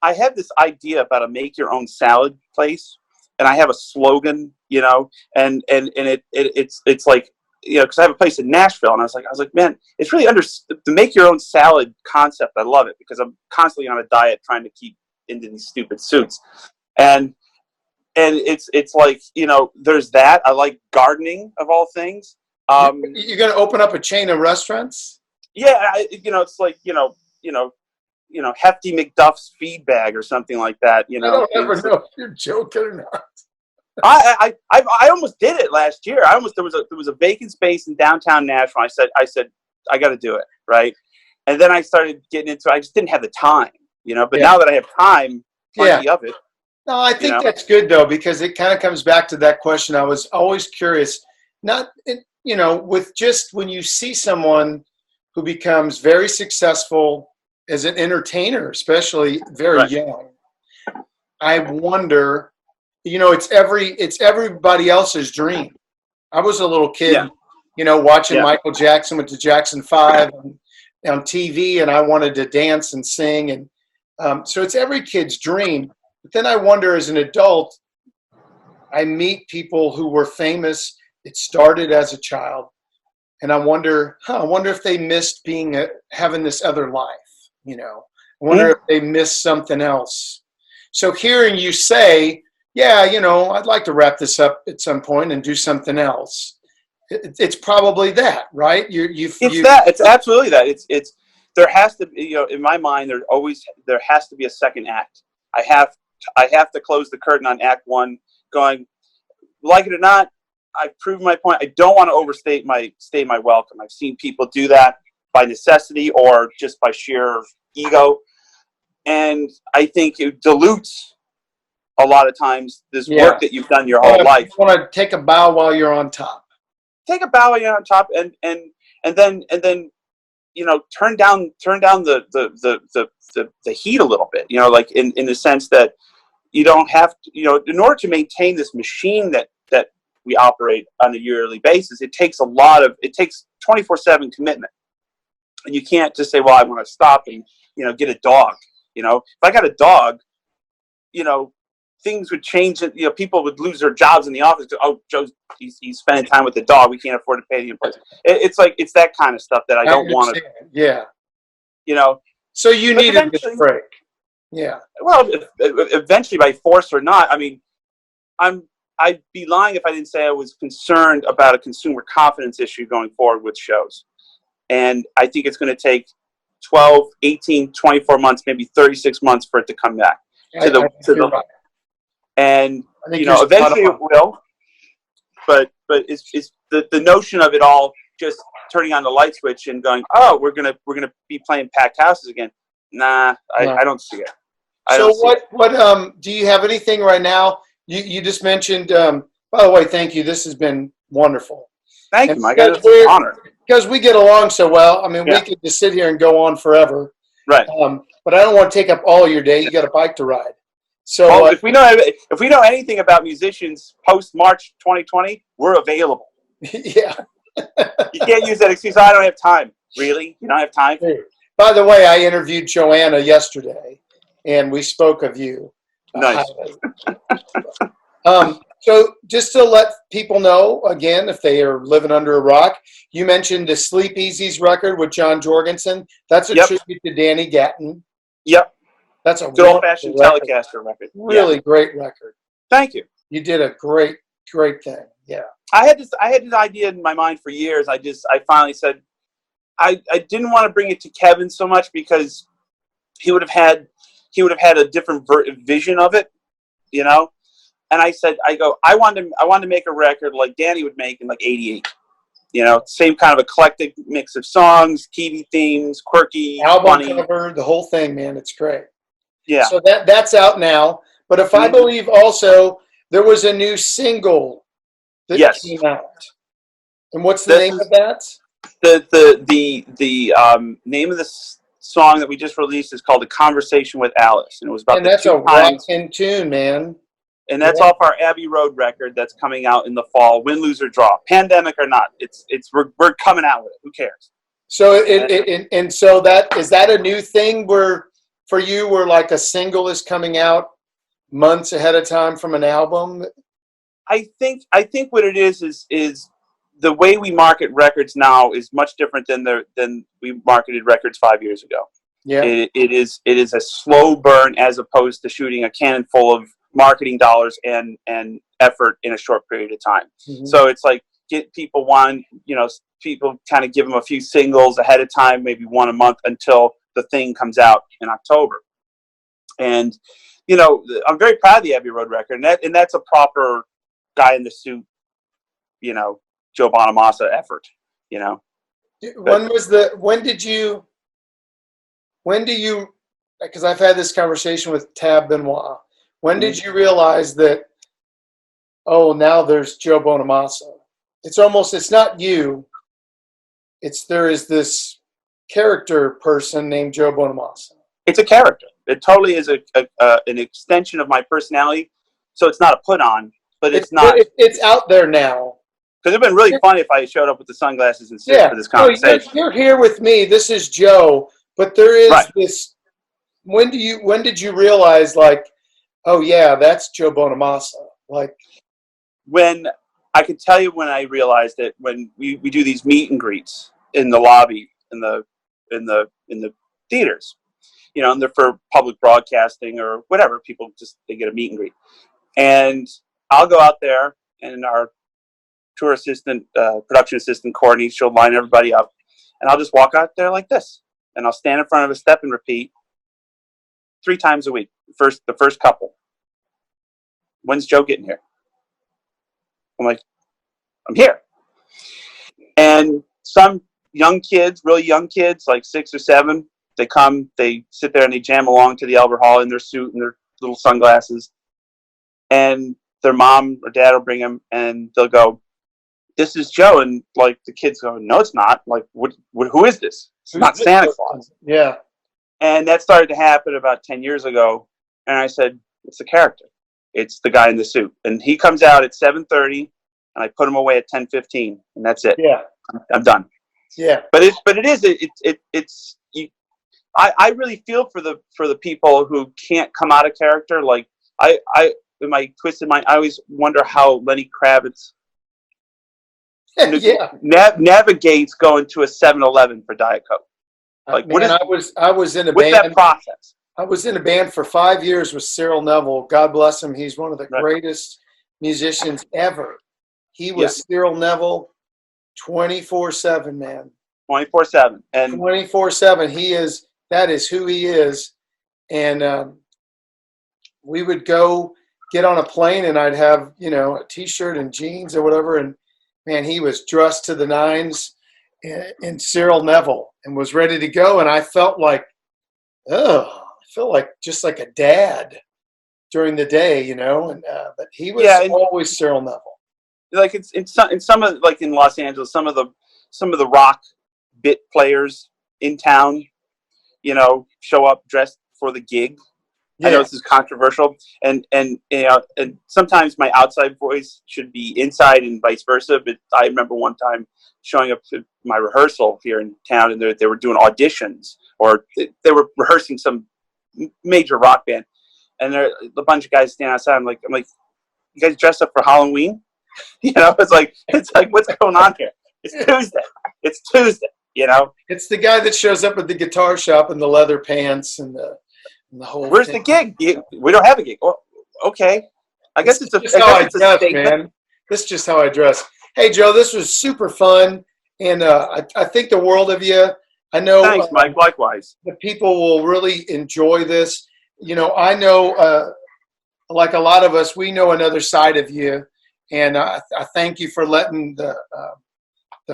I have this idea about a make your own salad place, and I have a slogan, and it's like, because I have a place in Nashville, and I was like, man, it's really the make your own salad concept. I love it, because I'm constantly on a diet trying to keep into these stupid suits, and it's like, there's that. I like gardening, of all things. You're going to open up a chain of restaurants? Yeah, it's like, Hefty McDuff's feed bag or something like that. I don't ever know if you're joking or not. I almost did it last year. There was a vacant space in downtown Nashville. I said I got to do it, right? And then I started getting into it. I just didn't have the time, But now that I have time, plenty of it. No, I think that's good though, because it kind of comes back to that question. I was always curious, with just when you see someone who becomes very successful as an entertainer, especially very young, I wonder, it's everybody else's dream. I was a little kid, watching Michael Jackson with the Jackson 5 on TV, and I wanted to dance and sing. And so it's every kid's dream. But then I wonder, as an adult, I meet people who were famous. It started as a child. And I wonder if they missed having this other life, I wonder if they missed something else. So hearing you say, I'd like to wrap this up at some point and do something else. It's probably that, right? It's absolutely that. It's there has to be, in my mind, there has to be a second act. I have to close the curtain on act one, going, like it or not, I've proven my point. I don't want to overstate my welcome. I've seen people do that by necessity or just by sheer ego. And I think it dilutes a lot of times this work that you've done your whole life. You want to take a bow while you're on top. Take a bow while you're on top, and then turn down the heat a little bit. Like in the sense that you don't have to, in order to maintain this machine that we operate on a yearly basis, it takes 24/7 commitment, and you can't just say, well, I want to stop and get a dog. If I got a dog, things would change. People would lose their jobs in the office. Oh, Joe's he's spending time with the dog. We can't afford to pay the employees. It's that kind of stuff that I don't want to. Yeah. So you needed this break. Yeah. Well, eventually, by force or not, I mean, I'd be lying if I didn't say I was concerned about a consumer confidence issue going forward with shows. And I think it's going to take 12, 18, 24 months, maybe 36 months for it to come back. Right. And, eventually it will. But it's the notion of it all just turning on the light switch and going, oh, we're gonna be playing packed houses again. Nah, I don't see it. So what do you have anything right now? You just mentioned, by the way, thank you. This has been wonderful. Thank you, Mike. It's an honor. Because we get along so well. I mean, we could just sit here and go on forever. Right. But I don't want to take up all your day. You got a bike to ride. So if we know anything about musicians post March 2020, we're available. Yeah. You can't use that excuse. I don't have time. Really? You don't have time? By the way, I interviewed Joanna yesterday, and we spoke of you. Nice. So just to let people know, again, if they are living under a rock, you mentioned the Sleep Easy's record with John Jorgensen. That's a tribute to Danny Gatton. Yep. That's a good old-fashioned Telecaster record. Really great record. Thank you. You did a great thing. Yeah. I had this idea in my mind for years. I finally said I didn't want to bring it to Kevin so much because he would have had a different vision of it, And I said, I wanted to make a record like Danny would make in like '88. Same kind of eclectic mix of songs, TV themes, quirky, album cover, the whole thing, man. It's great. Yeah. So that's out now. But if I believe also there was a new single that came out. And what's the name of that? The name of the song that we just released is called "A Conversation with Alice," and it was about. And that's a rockin' tune, man. And that's off our Abbey Road record that's coming out in the fall. Win, lose, or draw, pandemic or not, we're coming out with it. Who cares? So so is that a new thing where for you where like a single is coming out months ahead of time from an album? I think what it is the way we market records now is much different than we marketed records 5 years ago. Yeah, it is a slow burn as opposed to shooting a cannon full of marketing dollars and effort in a short period of time. Mm-hmm. So it's like get people people kind of give them a few singles ahead of time, maybe one a month until the thing comes out in October. And I'm very proud of the Abbey Road record, and that's a proper guy in the suit, Joe Bonamassa effort. When do you because I've had this conversation with Tab Benoit. When Mhm. did you realize that, oh, now there's Joe Bonamassa? It's not you. There is this character person named Joe Bonamassa. It's a character. It totally is an extension of my personality. So it's not a put on, but it's not. It's out there now. Because it'd been really funny if I showed up with the sunglasses and sit for this conversation. You're here with me. This is Joe, but there is Right. this. When did you realize, like, oh yeah, that's Joe Bonamassa? Like, When I could tell you when I realized it, when we do these meet and greets in the lobby in the theaters, you know, and they're for public broadcasting or whatever. People they get a meet and greet, and I'll go out there, and our tour assistant, production assistant Courtney, she'll line everybody up, and I'll just walk out there like this, and I'll stand in front of a step and repeat 3 times a week. The first couple. When's Joe getting here? I'm like, I'm here. And some young kids, really young kids, like 6 or 7, they come, they sit there and they jam along to the Albert Hall in their suit and their little sunglasses. And their mom or dad will bring them, and they'll go, "This is Joe." And like the kids go, "No, it's not. Like, who is this? It's not Santa Claus." Yeah. And that started to happen about 10 years ago. And I said, it's the character. It's the guy in the suit. And he comes out at 7:30, and I put him away at 10:15, and that's it. Yeah. I'm done. Yeah. But I really feel for the people who can't come out of character. Like I in my twisted mind, I always wonder how Lenny Kravitz navigates going to a 7-Eleven for Diet Coke. Like, man, I was in a what's band. that process? I was in a band for 5 years with Cyril Neville. God bless him. He's one of the greatest musicians ever. He was Cyril Neville 24/7, man. 24/7. And 24/7. That is who he is. And we would go get on a plane, and I'd have, a T-shirt and jeans or whatever. And man, he was dressed to the nines in Cyril Neville and was ready to go. And I felt like, just like a dad during the day, but he was always Cyril Neville. Like it's in some of, like in Los Angeles, some of the rock bit players in town, show up dressed for the gig. Yeah. I know this is controversial, and sometimes my outside voice should be inside and vice versa. But I remember one time showing up to my rehearsal here in town, and they were doing auditions, or they were rehearsing some major rock band, and there a bunch of guys standing outside. I'm like, you guys dressed up for Halloween? It's like what's going on here? It's Tuesday. It's Tuesday. It's the guy that shows up at the guitar shop in the leather pants and the whole. Where's the gig? We don't have a gig. Well, okay. I guess it's how I dress, man. This is just how I dress. Hey, Joe, this was super fun, and I think the world of you. I know. Thanks, Mike. Likewise. The people will really enjoy this. I know, like a lot of us, we know another side of you, and I thank you for letting the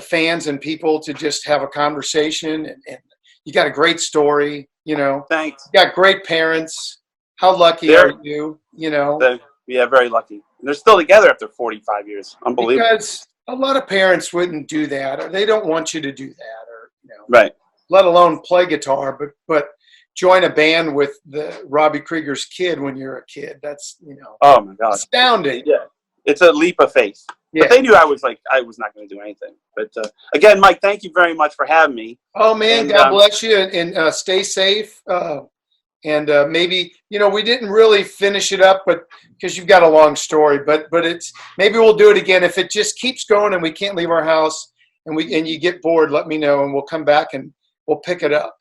fans and people to just have a conversation. And you got a great story. Thanks. You got great parents. How lucky are you? Yeah, very lucky. And they're still together after 45 years. Unbelievable. Because a lot of parents wouldn't do that, or they don't want you to do that, or right. Let alone play guitar, but join a band with the Robbie Krieger's kid when you're a kid. That's oh my God, astounding. Yeah, it's a leap of faith. Yeah. But they knew I was not going to do anything. But again, Mike, thank you very much for having me. Oh man, and, God bless you, and stay safe. And maybe we didn't really finish it up, but because you've got a long story, but it's maybe we'll do it again if it just keeps going and we can't leave our house and you get bored. Let me know and we'll come back and we'll pick it up.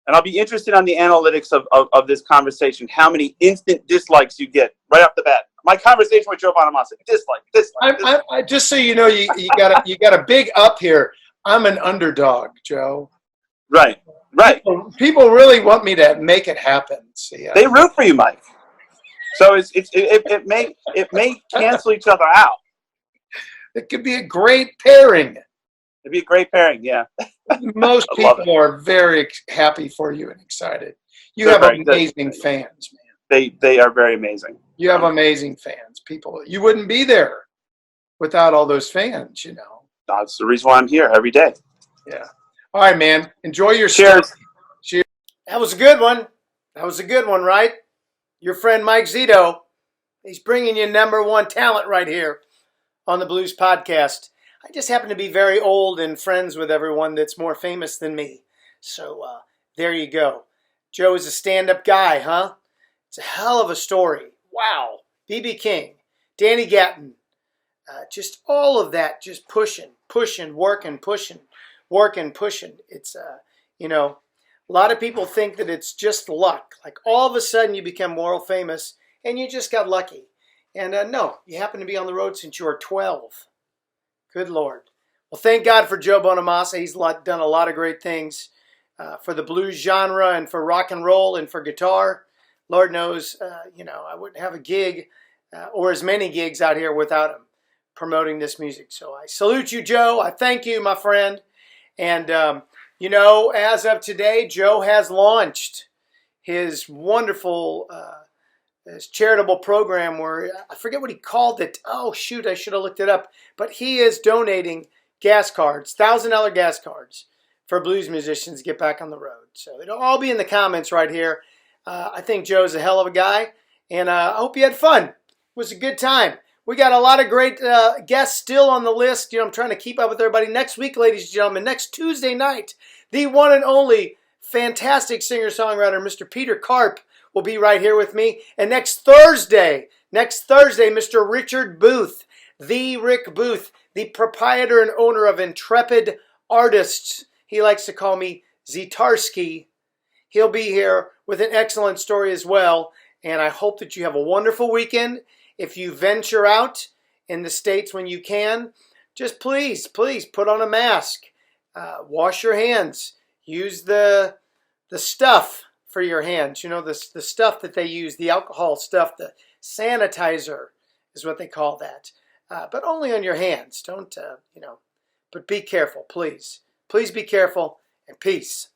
And I'll be interested on the analytics of this conversation. How many instant dislikes you get right off the bat? My conversation with Joe Bonamassa, dislike. I just so you know, you got a big up here. I'm an underdog, Joe. Right. People really want me to make it happen. See, they root for you, Mike. So it may cancel each other out. It could be a great pairing. It'd be a great pairing, yeah. Most people are very happy for you and excited. You have amazing fans, man. They are very amazing. You have amazing fans. People, you wouldn't be there without all those fans, you know. That's the reason why I'm here every day. Yeah. All right, man. Enjoy your Cheers. stuff. Cheers. That was a good one. That was a good one, right? Your friend Mike Zito. He's bringing you #1 talent right here on the Blues Podcast. I just happen to be very old and friends with everyone that's more famous than me. So there you go. Joe is a stand-up guy, huh? It's a hell of a story. Wow. B.B. King, Danny Gatton, just all of that, just pushing, working, pushing. It's, you know, a lot of people think that it's just luck. Like all of a sudden you become world famous and you just got lucky. And no, you happen to be on the road since you were 12. Good Lord. Well, thank God for Joe Bonamassa. He's done a lot of great things for the blues genre and for rock and roll and for guitar. Lord knows, you know, I wouldn't have a gig or as many gigs out here without him promoting this music. So I salute you, Joe. I thank you, my friend. And, you know, as of today, Joe has launched his wonderful his charitable program where, I forget what he called it. Oh, shoot, I should have looked it up. But he is donating gas cards, $1,000 gas cards for blues musicians to get back on the road. So it'll all be in the comments right here. I think Joe's a hell of a guy, and I hope you had fun. It was a good time. We got a lot of great guests still on the list. You know, I'm trying to keep up with everybody. Next week, ladies and gentlemen, next Tuesday night, the one and only fantastic singer-songwriter, Mr. Peter Karp, will be right here with me. And next Thursday, Mr. Richard Booth, the Rick Booth, the proprietor and owner of Intrepid Artists. He likes to call me Zitarsky. He'll be here with an excellent story as well. And I hope that you have a wonderful weekend. If you venture out in the States when you can, just please put on a mask. Wash your hands. Use the stuff for your hands. You know, the stuff that they use, the alcohol stuff, the sanitizer is what they call that. But only on your hands. Don't, you know, but be careful, please. Please be careful, and peace.